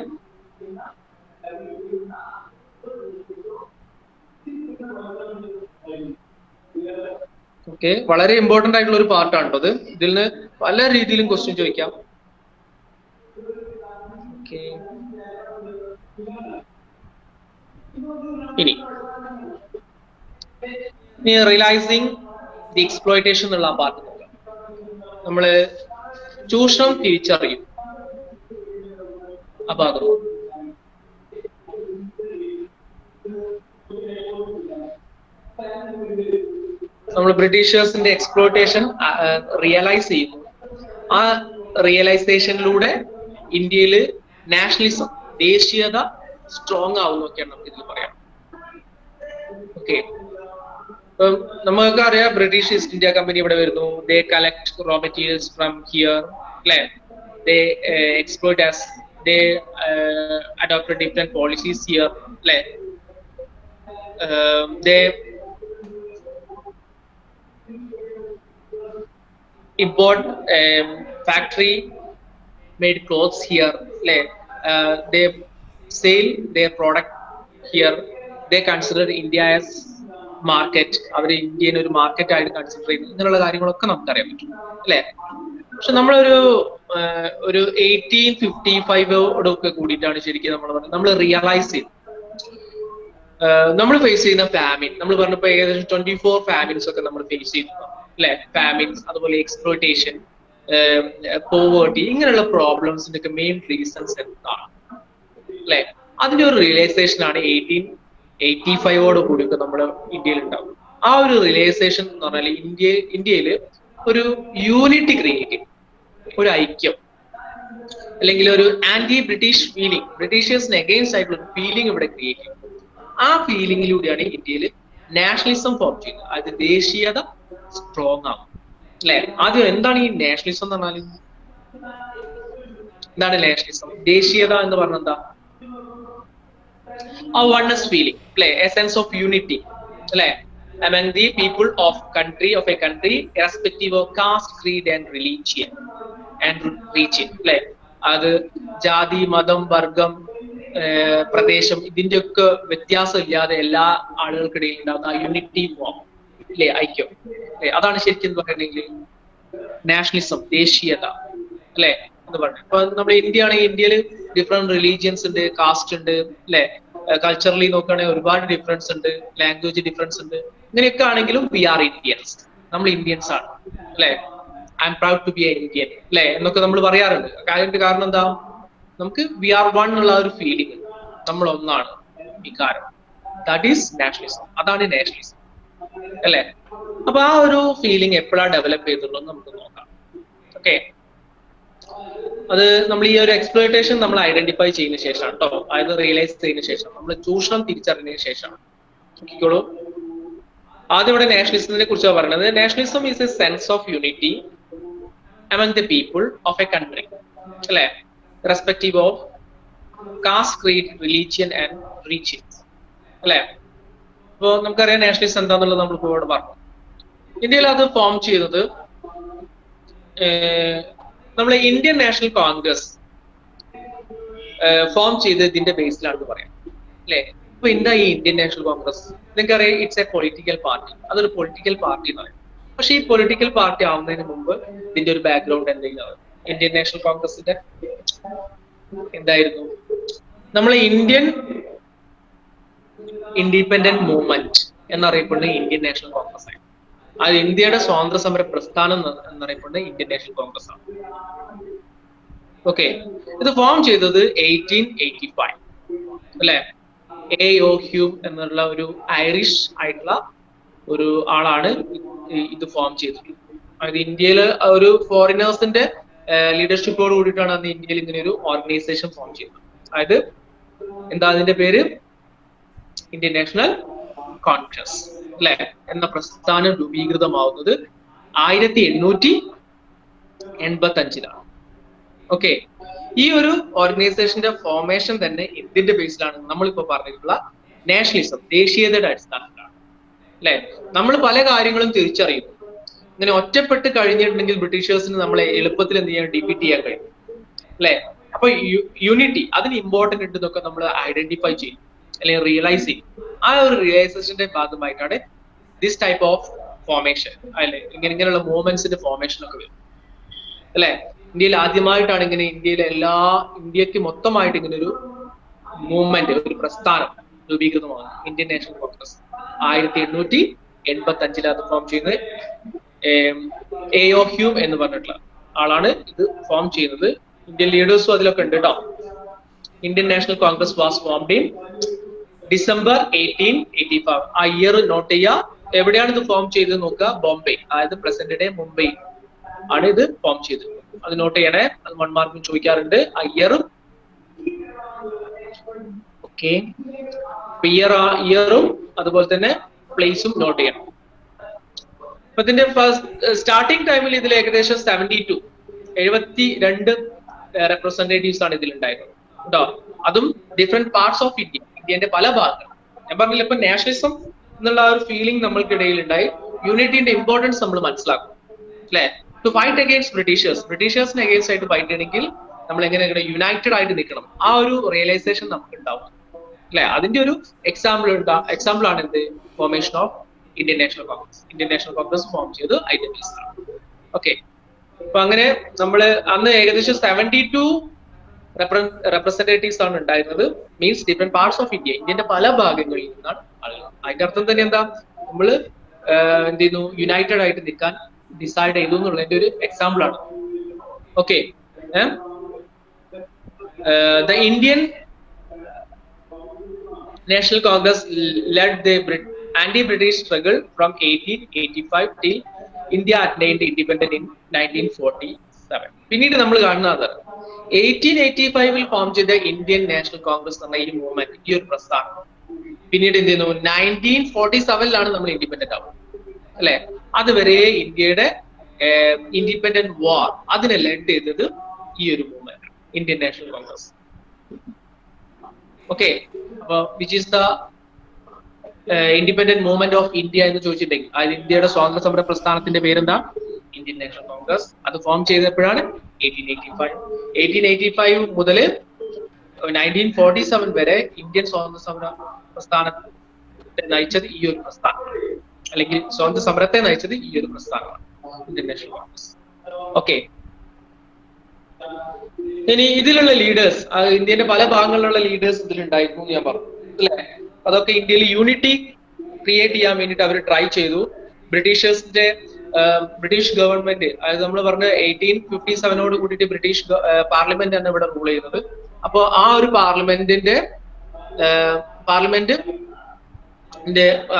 Okay, വളരെ ഇമ്പോർട്ടന്റ് ആയിട്ടുള്ള ഒരു പാർട്ടാണ് അത്. ഇതിൽ നിന്ന് പല രീതിയിലും ക്വസ്റ്റ്യൻ ചോദിക്കാം. ഇനി റിയലൈസിങ് ദി എക്സ്പ്ലോയിറ്റേഷൻ എന്നുള്ള ആ പാർട്ട് നോക്കാം. നമ്മള് ചൂഷണം തിരിച്ചറിയും ആ ഭാഗം. നമ്മൾ ബ്രിട്ടീഷേഴ്സിന്റെ എക്സ്പ്ലോയിറ്റേഷൻ റിയലൈസ് ചെയ്യുന്നു. ആ റിയലൈസേഷനിലൂടെ ഇന്ത്യയിൽ നാഷണലിസം, ദേശീയത സ്ട്രോങ് ആവുന്നൊക്കെയാണ് നമുക്ക് ഇതിൽ പറയാം. ഓക്കെ, ഇപ്പം നമുക്കറിയാം ബ്രിട്ടീഷ് ഈസ്റ്റ് ഇന്ത്യ കമ്പനി ഇവിടെ വരുന്നു. They collect raw materials from here, അല്ലെ? They exploit as they adopted different policies here, അല്ലെ? They import factory made clothes here, they sell their product here, they consider India as market, അവർ ഇന്ത്യനെ ഒരു മാർക്കറ്റ് ആയിട്ട് കൺസിഡർ ചെയ്യുന്നു. ഇങ്ങനെയുള്ള കാര്യങ്ങളൊക്കെ നമുക്കറിയാൻ പറ്റും, അല്ലെ? പക്ഷെ നമ്മളൊരു 1855ഓടൊക്കെ കൂടിയിട്ടാണ് ശരിക്കും നമ്മൾ റിയലൈസ് ചെയ്ത് നമ്മൾ ഫേസ് ചെയ്യുന്ന ഫാമിൻ. നമ്മൾ പറഞ്ഞപ്പോ ഏകദേശം 24 ഫാമിൻസ് ഒക്കെ നമ്മൾ ഫേസ് ചെയ്തു, അല്ലെ? ഫാമിൻസ്, അതുപോലെ എക്സ്പ്ലോയിറ്റേഷൻ, പോവേർട്ടി, ഇങ്ങനെയുള്ള പ്രോബ്ലംസിന്റെ ഒക്കെ മെയിൻ റീസൺസ് എന്താണ്, അല്ലെ? അതിന്റെ ഒരു റിയലൈസേഷൻ ആണ് 1885ഓട് കൂടിയൊക്കെ നമ്മുടെ ഇന്ത്യയിൽ ഉണ്ടാവും. ആ ഒരു റിയലൈസേഷൻ എന്ന് പറഞ്ഞാൽ ഇന്ത്യയിൽ ഒരു യൂണിറ്റി ക്രിയേറ്റ് ചെയ്യും, ഒരു ഐക്യം, അല്ലെങ്കിൽ ഒരു ആന്റി ബ്രിട്ടീഷ് ഫീലിംഗ്, ബ്രിട്ടീഷേഴ്സിന് അഗെയിൻസ്റ്റ് ആയിട്ടുള്ള ഒരു ഫീലിംഗ് ഇവിടെ ക്രിയേറ്റ് ചെയ്യും. ആ ഫീലിംഗിലൂടെയാണ് ഇന്ത്യയിൽ നാഷണലിസം ഫോം ചെയ്യുന്നത്. അത് ദേശീയത സ്ട്രോങ് ആവും, അല്ലെ? ആദ്യം എന്താണ് ഈ നാഷണലിസം എന്ന് പറഞ്ഞാൽ? എന്താണ് നാഷണലിസം? ദേശീയത എന്ന് പറഞ്ഞാൽ എന്താ? ആ വൺനെസ് ഫീലിംഗ്, അല്ലെ? എ സെൻസ് ഓഫ് യൂണിറ്റി, അല്ലെ? among the people of a country irrespective of caste, creed and religion, അല്ലെ? അത് ജാതി, മതം, വർഗം, പ്രദേശം, ഇതിന്റെ ഒക്കെ വ്യത്യാസം ഇല്ലാതെ എല്ലാ ആളുകൾക്കിടയിൽ ഉണ്ടാകുന്ന ആ യൂണിറ്റി ഫോം, അല്ലെ? ഐക്യം, അല്ലെ? അതാണ് ശരിക്കും പറയുന്നെങ്കിൽ നാഷണലിസം, ദേശീയത, അല്ലെ? എന്ന് പറഞ്ഞു. ഇപ്പൊ നമ്മുടെ ഇന്ത്യ ആണെങ്കിൽ ഇന്ത്യയിൽ ഡിഫറെന്റ് റിലീജിയൻസ് ഉണ്ട്, കാസ്റ്റ് ഉണ്ട്, അല്ലെ? കൾച്ചറലി നോക്കുകയാണെങ്കിൽ ഒരുപാട് ഡിഫറൻസ് ഉണ്ട്, ലാംഗ്വേജ് ഡിഫറൻസ് ഉണ്ട്. ഇങ്ങനെയൊക്കെ ആണെങ്കിലും വി ആർ ഇന്ത്യൻസ്, നമ്മൾ ഇന്ത്യൻസ് ആണ്, അല്ലെ? I am proud to be a Indian, അല്ലെ? എന്നൊക്കെ നമ്മൾ പറയാറുണ്ട്. കാരണം എന്താ? നമുക്ക് വി ആർ വൺ എന്നുള്ള ഒരു ഫീലിംഗ്, നമ്മൾ ഒന്നാണ് വികാരം. That is nationalism. അതാണ് നാഷണലിസം, അല്ലെ? അപ്പൊ ആ ഒരു ഫീലിംഗ് എപ്പോഴാണ് ഡെവലപ്പ് ചെയ്തിട്ടുള്ളൂ നമുക്ക് നോക്കാം. ഓക്കെ, അത് നമ്മൾ ഈ ഒരു എക്സ്പ്ലോയിറ്റേഷൻ നമ്മൾ ഐഡന്റിഫൈ ചെയ്യുന്ന ശേഷമാണ് കേട്ടോ, അതായത് റിയലൈസ് ചെയ്യുന്ന ശേഷം, നമ്മൾ ചൂഷണം തിരിച്ചറിഞ്ഞതിന് ശേഷമാണ്. നോക്കിക്കോളൂ, ആദ്യം ഇവിടെ നാഷണലിസത്തിനെ കുറിച്ചാണ് പറയുന്നത്. Nationalism is A sense of unity among the people of a country, അല്ലെ? Respective of caste, creed, religion and regions, അല്ലെ? അപ്പോ നമുക്കറിയാം നാഷണലിസം എന്താന്നുള്ളത് നമ്മളിപ്പോ ഇവിടെ പറഞ്ഞു. ഇന്ത്യയിൽ അത് ഫോം ചെയ്തത് നമ്മളെ ഇന്ത്യൻ നാഷണൽ കോൺഗ്രസ് ഫോം ചെയ്ത് ഇതിന്റെ ബേസിലാണെന്ന് പറയാം, അല്ലെ? അപ്പൊ എന്താ ഈ ഇന്ത്യൻ നാഷണൽ കോൺഗ്രസ്? നിങ്ങൾക്കറിയാം, ഇറ്റ്സ് എ പൊളിറ്റിക്കൽ പാർട്ടി. അതൊരു പൊളിറ്റിക്കൽ പാർട്ടി എന്ന് പറയും. പക്ഷെ ഈ പൊളിറ്റിക്കൽ പാർട്ടി ആവുന്നതിന് മുമ്പ് ഇതിന്റെ ഒരു ബാക്ക്ഗ്രൗണ്ട് എന്തെങ്കിലും ഇന്ത്യൻ നാഷണൽ കോൺഗ്രസിന്റെ എന്തായിരുന്നു? നമ്മളെ ഇന്ത്യൻ ഇൻഡിപെൻഡന്റ് മൂവ്മെന്റ് എന്നറിയപ്പെടുന്ന ഇന്ത്യൻ നാഷണൽ കോൺഗ്രസ് ആണ്. അത് ഇന്ത്യയുടെ സ്വാതന്ത്ര്യ സമര പ്രസ്ഥാനം എന്നറിയപ്പെടുന്ന ഇന്ത്യൻ നാഷണൽ കോൺഗ്രസ് ആണ്. ഓക്കെ, ഇത് ഫോം ചെയ്തത് 1885, അല്ലെ? A.O. ഹ്യൂം എന്നുള്ള ഒരു ഐറിഷ് ആയിട്ടുള്ള ഒരു ആളാണ് ഇത് ഫോം ചെയ്തിട്ടുള്ളത്. അതായത് ഇന്ത്യയില് ഒരു ഫോറിനേഴ്സിന്റെ ലീഡർഷിപ്പോട് കൂടിയിട്ടാണ് അന്ന് ഇന്ത്യയിൽ ഇങ്ങനെ ഒരു ഓർഗനൈസേഷൻ ഫോം ചെയ്തത്. അതായത് എന്താ അതിന്റെ പേര്? ഇന്ത്യൻ നാഷണൽ കോൺഗ്രസ് അല്ലെ എന്ന പ്രസ്ഥാനം രൂപീകൃതമാവുന്നത് 1885 ഓക്കെ. ഈ ഒരു ഓർഗനൈസേഷന്റെ ഫോർമേഷൻ തന്നെ എന്തിന്റെ ബേസിലാണ്? നമ്മളിപ്പോ പറഞ്ഞിട്ടുള്ള നാഷണലിസം, ദേശീയതയുടെ അടിസ്ഥാനത്തിലാണ് അല്ലെ. നമ്മൾ പല കാര്യങ്ങളും തിരിച്ചറിയുന്നു. ഇങ്ങനെ ഒറ്റപ്പെട്ട് കഴിഞ്ഞിട്ടുണ്ടെങ്കിൽ ബ്രിട്ടീഷേഴ്സിന് നമ്മളെ എളുപ്പത്തിൽ എന്ത് ചെയ്യാൻ, ഡിഫീറ്റ് ചെയ്യാൻ കഴിയും അല്ലെ. അപ്പൊ യൂണിറ്റി അതിന് ഇമ്പോർട്ടന്റ് ഉണ്ടെന്നൊക്കെ നമ്മൾ ഐഡന്റിഫൈ ചെയ്യും അല്ലെങ്കിൽ റിയലൈസ് ചെയ്യും. ആ ഒരു റിയലൈസേഷന്റെ ഭാഗമായിട്ടാണ് ദിസ് ടൈപ്പ് ഓഫ് ഫോർമേഷൻ അല്ലെ, ഇങ്ങനെയുള്ള മൂവ്മെന്റ്സിന്റെ ഫോർമേഷൻ ഒക്കെ വരും അല്ലെ. ഇന്ത്യയിൽ ആദ്യമായിട്ടാണ് ഇങ്ങനെ ഇന്ത്യക്ക് മൊത്തമായിട്ട് ഇങ്ങനെ ഒരു മൂവ്മെന്റ്, ഒരു പ്രസ്ഥാനം രൂപീകൃതമാകുന്നത്. ഇന്ത്യൻ നാഷണൽ കോൺഗ്രസ് 1885 അത് ഫോം ചെയ്യുന്നത്. എ.ഒ. ഹ്യൂം എന്ന് പറഞ്ഞിട്ടുള്ള ആളാണ് ഇത് ഫോം ചെയ്യുന്നത്. ഇന്ത്യൻ ലീഡേഴ്സും അതിലൊക്കെ ഉണ്ട് കേട്ടോ. Indian National Congress was formed in December 1885. ആ ഇയർ നോട്ട് ചെയ്യുക. എവിടെയാണ് ഇത് ഫോം ചെയ്തത് നോക്കുക, ബോംബെ, അതായത് പ്രസന്റ് ഡേ മുംബൈ ആണ് ഇത് ഫോം ചെയ്തത്. അത് നോട്ട് ചെയ്യണേ, അത് 1 മാർക്കും ചോദിക്കാറുണ്ട്. ആ ഇയറും ഓക്കെ, ഇയറും അതുപോലെ തന്നെ പ്ലേസും നോട്ട് ചെയ്യണം. അപ്പൊ ഇതിന്റെ സ്റ്റാർട്ടിംഗ് ടൈമിൽ ഇതിൽ ഏകദേശം 72 റെപ്രസെന്റേറ്റീവ്സ് ആണ് ഇതിലുണ്ടായിരുന്നത് കേട്ടോ. അതും ഡിഫറെന്റ് പാർട്സ് ഓഫ് ഇന്ത്യ, ഇന്ത്യന്റെ പല ഭാഗങ്ങൾ. ഞാൻ പറഞ്ഞില്ല, ഇപ്പൊ നാഷണലിസം എന്നുള്ള ഒരു ഫീലിംഗ് നമ്മൾക്കിടയിൽ ഉണ്ടായി. യൂണിറ്റിന്റെ ഇമ്പോർട്ടൻസ് നമ്മൾ മനസ്സിലാക്കും അല്ലെ. ടു ഫൈറ്റ് അഗെയിൻസ്റ്റ് ബ്രിട്ടീഷേഴ്സിന് അഗെയിൻസ്റ്റ് ആയിട്ട് ഫൈറ്റ് ചെയ്യണമെങ്കിൽ നമ്മൾ എങ്ങനെ യുണൈറ്റഡ് ആയിട്ട് നിൽക്കണം, ആ ഒരു റിയലൈസേഷൻ നമുക്ക് ഉണ്ടാവും അല്ലെ. അതിന്റെ ഒരു എക്സാമ്പിൾ ആണ് എന്ത്, formation of Indian National Congress. Indian National Congress form ചെയ്ത് ഐഡന്റിഫൈ. ഓക്കെ, അപ്പൊ അങ്ങനെ നമ്മള് അന്ന് ഏകദേശം 72 റെപ്രസെന്റേറ്റീവ്സ് ആണ് ഉണ്ടായിരുന്നത്. Means different parts of India, ഇന്ത്യന്റെ പല ഭാഗങ്ങളിൽ നിന്നാണ് ആളുകൾ. അതിന്റെ അർത്ഥം തന്നെ എന്താ, നമ്മള് എന്ത് ചെയ്യുന്നു, യുണൈറ്റഡ് ആയിട്ട് നിൽക്കാൻ ഡിസൈഡ് ചെയ്തു എന്നുള്ളതിന്റെ ഒരു എക്സാമ്പിൾ ആണ്. Okay, the Indian National Congress lead the anti-British struggle from 1885 till India attained independence in 1947. പിന്നീട് നമ്മൾ കാണുന്നത് 1885 ഫോം ചെയ്ത ഇന്ത്യൻ നാഷണൽ കോൺഗ്രസ് എന്ന ഈ മൂവ്മെന്റ്, ഈ ഒരു പ്രസ്ഥാനം പിന്നീട് എന്ത് ചെയ്യുന്നു, 1947 നമ്മൾ ഇൻഡിപെൻഡന്റ് ആവും അല്ലെ. അതുവരെ ഇന്ത്യയുടെ ഇൻഡിപെൻഡന്റ് വാർ അതിനെ ലെഡ് ചെയ്തത് ഈ ഒരു movement, Indian National Congress. Okay, അപ്പൊ which is the independent movement of India എന്ന് ചോദിച്ചിട്ടുണ്ടെങ്കിൽ അത് ഇന്ത്യയുടെ സ്വാതന്ത്ര്യ സമര പ്രസ്ഥാനത്തിന്റെ പേരെന്താ, ഇന്ത്യൻ നാഷണൽ കോൺഗ്രസ്. അത് ഫോം ചെയ്തപ്പോഴാണ് 1885 മുതൽ 1947 വരെ ഇന്ത്യൻ സ്വാതന്ത്ര്യ സമര പ്രസ്ഥാനത്തെ നയിച്ചത് ഈ ഒരു പ്രസ്ഥാനം, അല്ലെങ്കിൽ സ്വാതന്ത്ര്യ സമരത്തെ നയിച്ചത് ഈ ഒരു പ്രസ്ഥാനമാണ്, ഇന്ത്യൻ നാഷണൽ കോൺഗ്രസ്. ഓക്കെ, ഇനി ഇതിലുള്ള ലീഡേഴ്സ്, ഇന്ത്യന്റെ പല ഭാഗങ്ങളിലുള്ള ലീഡേഴ്സ് ഇതിലുണ്ടായിരുന്നു ഞാൻ പറഞ്ഞു അല്ലെ. അതൊക്കെ ഇന്ത്യയിൽ യൂണിറ്റി ക്രിയേറ്റ് ചെയ്യാൻ വേണ്ടിയിട്ട് അവർ ട്രൈ ചെയ്തു. ബ്രിട്ടീഷ് ഗവൺമെന്റ്, അതായത് നമ്മൾ പറഞ്ഞ 1857 കൂടിയിട്ട് ബ്രിട്ടീഷ് പാർലമെന്റ് ആണ് ഇവിടെ റൂൾ ചെയ്യുന്നത്. അപ്പൊ ആ ഒരു പാർലമെന്റിന്റെ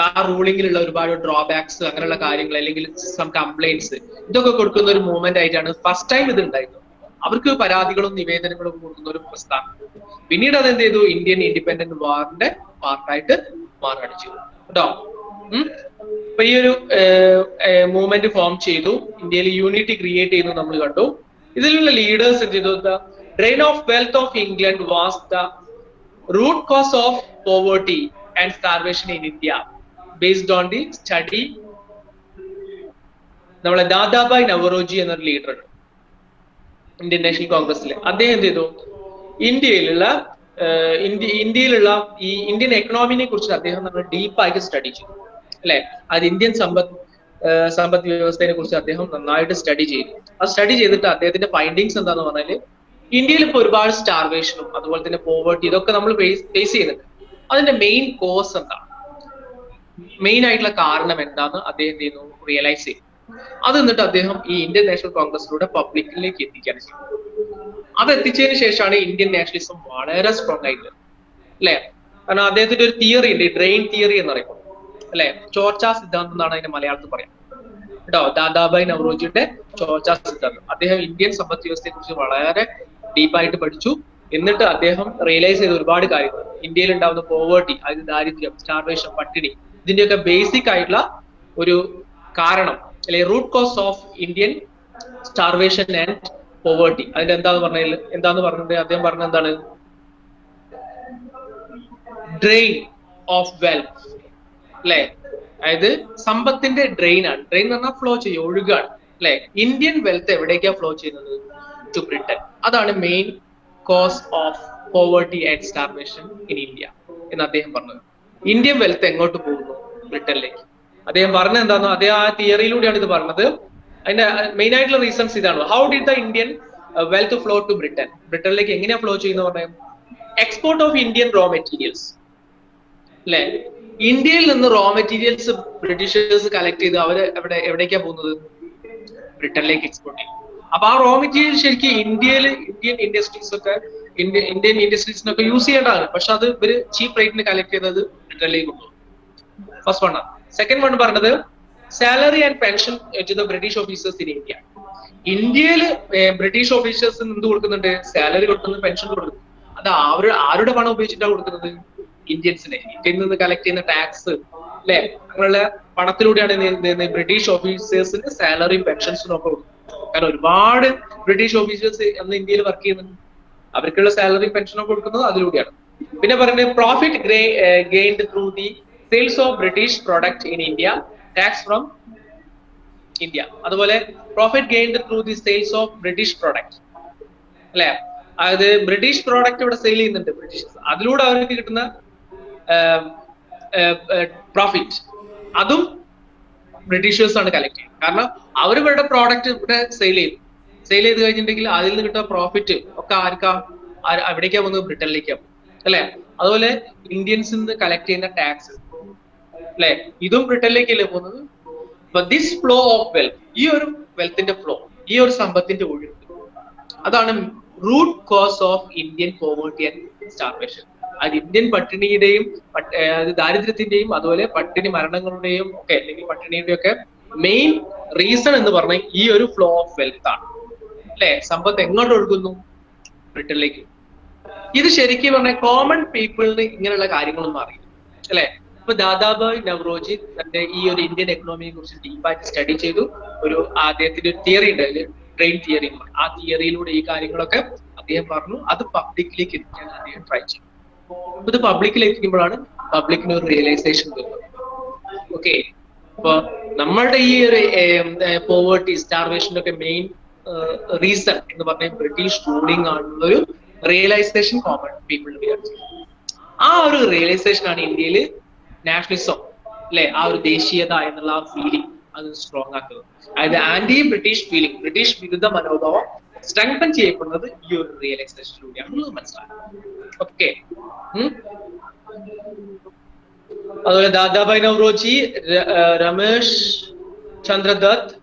ആ റൂളിങ്ങിലുള്ള ഒരുപാട് ഡ്രോബാക്സ്, അങ്ങനെയുള്ള കാര്യങ്ങൾ, അല്ലെങ്കിൽ സം കംപ്ലൈന്റ്സ്, ഇതൊക്കെ കൊടുക്കുന്ന ഒരു മൂവ്മെന്റ് ആയിട്ടാണ് ഫസ്റ്റ് ടൈം ഇത് ഉണ്ടായിരുന്നത്. അവർക്ക് പരാതികളും നിവേദനങ്ങളും കൊടുക്കുന്ന ഒരു പ്രസ്ഥാനം. പിന്നീട് അത് എന്ത് ചെയ്തു, ഇന്ത്യൻ ഇൻഡിപെൻഡന്റ് വാറിന്റെ പാർട്ടായിട്ട് മാറുകയാണ് ചെയ്തു കേട്ടോ. അപ്പൊ ഈ ഒരു മൂവ്മെന്റ് ഫോം ചെയ്തു, ഇന്ത്യയിൽ യൂണിറ്റി ക്രിയേറ്റ് ചെയ്യുന്നു നമ്മൾ കണ്ടു. ഇതിലുള്ള ലീഡേഴ്സ് എന്ത് ചെയ്തു, the drain of wealth of England was the root cause of poverty and starvation in India based on the study. നമ്മളെ ദാദാഭായ് നവറോജി എന്നൊരു ലീഡർ ഇന്ത്യൻ നാഷണൽ കോൺഗ്രസിലെ, അദ്ദേഹം എന്ത് ചെയ്തു, ഇന്ത്യയിലുള്ള ഈ ഇന്ത്യൻ എക്കണോമിനെ കുറിച്ച് അദ്ദേഹം നമ്മൾ ഡീപ്പായിട്ട് സ്റ്റഡി ചെയ്തു അല്ലെ. അത് ഇന്ത്യൻ സമ്പദ് വ്യവസ്ഥയെ കുറിച്ച് അദ്ദേഹം നന്നായിട്ട് സ്റ്റഡി ചെയ്തു. ആ സ്റ്റഡി ചെയ്തിട്ട് അദ്ദേഹത്തിന്റെ ഫൈൻഡിങ്സ് എന്താന്ന് പറഞ്ഞാല്, ഇന്ത്യയിൽ ഇപ്പൊ ഒരുപാട് സ്റ്റാർവേഷനും അതുപോലെ തന്നെ പോവർട്ടി ഇതൊക്കെ നമ്മൾ ഫേസ് ചെയ്യുന്നുണ്ട്. അതിന്റെ മെയിൻ കോസ് എന്താണ്, മെയിൻ ആയിട്ടുള്ള കാരണം എന്താന്ന് അദ്ദേഹം എന്ത് ചെയ്യുന്നു, റിയലൈസ് ചെയ്തു. അത് എന്നിട്ട് അദ്ദേഹം ഈ ഇന്ത്യൻ നാഷണൽ കോൺഗ്രസിലൂടെ പബ്ലിക്കിലേക്ക് എത്തിക്കാൻ ചെയ്തു. അത് എത്തിച്ചതിന് ശേഷമാണ് ഇന്ത്യൻ നാഷണലിസം വളരെ സ്ട്രോങ് ആയിട്ട് അല്ലെ. കാരണം അദ്ദേഹത്തിന്റെ ഒരു തിയറി ഉണ്ട്, ഡ്രെയിൻ തിയറി എന്ന് പറയുമ്പോൾ അല്ലെ, ചോർച്ചാ സിദ്ധാന്തം എന്നാണ് അതിന്റെ മലയാളത്തിൽ പറയാം കേട്ടോ. ദാദാഭായ് നവറോജിയുടെ ചോർച്ചാ സിദ്ധാന്തം. അദ്ദേഹം ഇന്ത്യൻ സമ്പദ് വ്യവസ്ഥയെ കുറിച്ച് വളരെ ഡീപ്പായിട്ട് പഠിച്ചു. എന്നിട്ട് അദ്ദേഹം റിയലൈസ് ചെയ്ത ഒരുപാട് കാര്യങ്ങൾ, ഇന്ത്യയിൽ ഉണ്ടാവുന്ന പോവേർട്ടി, അതായത് ദാരിദ്ര്യം, സ്റ്റാർവേഷൻ, പട്ടിണി, ഇതിന്റെയൊക്കെ ബേസിക് ആയിട്ടുള്ള ഒരു കാരണം അല്ലെ root cause of Indian starvation and poverty. അതിന്റെ എന്താന്ന് പറഞ്ഞത് അദ്ദേഹം പറഞ്ഞത് എന്താണ്? ഡ്രെയിൻ ഓഫ് വെൽത്ത് അല്ലെ, അതായത് സമ്പത്തിന്റെ ഡ്രെയിൻ ആണ്. ഡ്രെയിൻ എന്ന് പറഞ്ഞാൽ ഫ്ലോ ചെയ്യും, ഒഴുകാണ് അല്ലെ. ഇന്ത്യൻ വെൽത്ത് എവിടേക്കാ ഫ്ലോ ചെയ്യുന്നത്? To Britain. അതാണ് main cause of poverty and starvation in India എന്ന് അദ്ദേഹം പറഞ്ഞത്. ഇന്ത്യൻ വെൽത്ത് എങ്ങോട്ട് പോകുന്നു? ബ്രിട്ടനിലേക്ക്. അദ്ദേഹം പറഞ്ഞത് എന്താണോ അതേ ആ തിയറിയിലൂടെയാണ് ഇത് പറഞ്ഞത്. അതിന്റെ മെയിൻ ആയിട്ടുള്ള റീസൺസ് ഇതാണ്. How did the Indian wealth flow to Britain? ബ്രിട്ടനിലേക്ക് എങ്ങനെയാ ഫ്ലോ ചെയ്യുന്ന പറഞ്ഞാൽ export of Indian raw materials അല്ലെ. ഇന്ത്യയിൽ നിന്ന് റോ മെറ്റീരിയൽസ് ബ്രിട്ടീഷേഴ്സ് കളക്ട് ചെയ്ത് എവിടേക്കാ പോകുന്നത്? ബ്രിട്ടനിലേക്ക് എക്സ്പോർട്ട് ചെയ്യും. അപ്പൊ ആ റോ മെറ്റീരിയൽ ശരിക്കും ഇന്ത്യൻ ഇൻഡസ്ട്രീസിനൊക്കെ യൂസ് ചെയ്യേണ്ടതാണ്. പക്ഷെ അത് ഇവര് ചീപ്പ് റേറ്റിന് കളക്ട് ചെയ്തത് ബ്രിട്ടനിലേക്ക് കൊണ്ടുപോകും. First one. സെക്കൻഡ് വൺ പറഞ്ഞത് salary and pension to the British officers in India. ഇന്ത്യയിൽ ബ്രിട്ടീഷ് ഓഫീസേഴ്സ് എന്ത് കൊടുക്കുന്നുണ്ട്? സാലറി കൊടുക്കുന്നത്, പെൻഷൻ കൊടുക്കുന്നു. അത് ആരുടെ പണം ഉപയോഗിച്ചിട്ടാണ് കൊടുക്കുന്നത്? ഇന്ത്യൻസിനെ. ഇന്ത്യയിൽ നിന്ന് കളക്ട് ചെയ്യുന്ന ടാക്സ് അല്ലെ, അങ്ങനെയുള്ള പണത്തിലൂടെയാണ് ബ്രിട്ടീഷ് ഓഫീസേഴ്സിന് സാലറിയും പെൻഷൻസും ഒക്കെ കൊടുക്കുന്നത്. കാരണം ഒരുപാട് ബ്രിട്ടീഷ് ഓഫീസേഴ്സ് അന്ന് ഇന്ത്യയിൽ വർക്ക് ചെയ്യുന്നുണ്ട്. അവർക്കുള്ള സാലറിയും പെൻഷനും കൊടുക്കുന്നത് അതിലൂടെയാണ്. പിന്നെ പറയുന്നത് profit gained through the sales of British product in India, tax from India. അതുപോലെ profit gained through the sales of British product അല്ലെ, അതായത് ബ്രിട്ടീഷ് പ്രോഡക്റ്റ് ഇവിടെ സെയിൽ ചെയ്യുന്നുണ്ട് ബ്രിട്ടീഷ്, അതിലൂടെ അവർക്ക് കിട്ടുന്ന പ്രോഫിറ്റ് അതും ബ്രിട്ടീഷേഴ്സ് ആണ് കളക്ട് ചെയ്യുന്നത്. കാരണം അവർ ഇവരുടെ പ്രോഡക്റ്റ് ഇവിടെ സെയിൽ ചെയ്ത് കഴിഞ്ഞിട്ടുണ്ടെങ്കിൽ അതിൽ നിന്ന് കിട്ടുന്ന പ്രോഫിറ്റ് ഒക്കെ എവിടേക്കാ പോകുന്നത്? ബ്രിട്ടനിലേക്കാ പോകുന്നത് അല്ലെ. അതുപോലെ ഇന്ത്യൻസിൽ നിന്ന് കളക്ട് ചെയ്യുന്ന ടാക്സ് അല്ലെ, ഇതും ബ്രിട്ടനിലേക്കല്ലേ പോകുന്നത്. ദിസ് ഫ്ലോ ഓഫ് വെൽത്ത്, ഈ ഒരു വെൽത്തിന്റെ ഫ്ലോ, ഈ ഒരു സമ്പത്തിന്റെ ഒഴുക്ക്, അതാണ് root cause of Indian poverty and starvation. അത് ഇന്ത്യൻ പട്ടിണിയുടെയും ദാരിദ്ര്യത്തിന്റെയും അതുപോലെ പട്ടിണി മരണങ്ങളുടെയും ഒക്കെ അല്ലെങ്കിൽ പട്ടിണിയുടെയും ഒക്കെ മെയിൻ റീസൺ എന്ന് പറഞ്ഞാൽ ഈ ഒരു ഫ്ലോ ഓഫ് വെൽത്ത് ആണ് അല്ലെ. സമ്പത്ത് എങ്ങോട്ട് ഒഴുകുന്നു? ബ്രിട്ടനിലേക്ക്. ഇത് ശരിക്കും പറഞ്ഞാൽ കോമൺ പീപ്പിളിന് ഇങ്ങനെയുള്ള കാര്യങ്ങളൊന്നും അറിയില്ല അല്ലെ. ഇപ്പൊ ദാദാഭായ് നവറോജി തന്റെ ഈ ഒരു ഇന്ത്യൻ എക്കണോമിയെ കുറിച്ച് ഡീപ്പായിട്ട് സ്റ്റഡി ചെയ്തു. അദ്ദേഹത്തിന്റെ ഒരു തിയറി ഉണ്ട്, ട്രെയിൻ തിയറി. ആ തിയറിയിലൂടെ ഈ കാര്യങ്ങളൊക്കെ അദ്ദേഹം പറഞ്ഞു. അത് പബ്ലിക്കിലേക്ക് എത്തിക്കാൻ അദ്ദേഹം ട്രൈ ചെയ്തു. ഇത് പബ്ലിക്കിലേക്ക് എത്തിക്കുമ്പോഴാണ് പബ്ലിക്കിന് ഒരു റിയലൈസേഷൻ വരുന്നത്. ഓക്കെ, അപ്പൊ നമ്മളുടെ ഈ ഒരു പോവേർട്ടി, സ്റ്റാർവേഷൻ്റെ ഒക്കെ മെയിൻ റീസൺ എന്ന് പറഞ്ഞാൽ ബ്രിട്ടീഷ് റൂളിംഗ് ആണെന്നൊരു റിയലൈസേഷൻ കോമൺ പീപ്പിൾ വിചാരിച്ചു. ആ ഒരു റിയലൈസേഷൻ ആണ് ഇന്ത്യയിൽ നാഷണലിസം അല്ലെ, ആ ഒരു ദേശീയത എന്നുള്ള ആ ഫീലിംഗ് അത് സ്ട്രോങ് ആക്കുന്നത്. അതായത് ആന്റി ബ്രിട്ടീഷ് ഫീലിംഗ്, ബ്രിട്ടീഷ് വിരുദ്ധ മനോഭാവം സ്ട്രെങ്തൻ ചെയ്യപ്പെടുന്നത് ഈ ഒരു റിയലൈസേഷനിലൂടെയാണ് മനസ്സിലാക്കുന്നത്. ഓക്കെ, അതുപോലെ ദാദാഭായ് നവറോജി, രമേശ് ചന്ദ്ര ദത്ത്,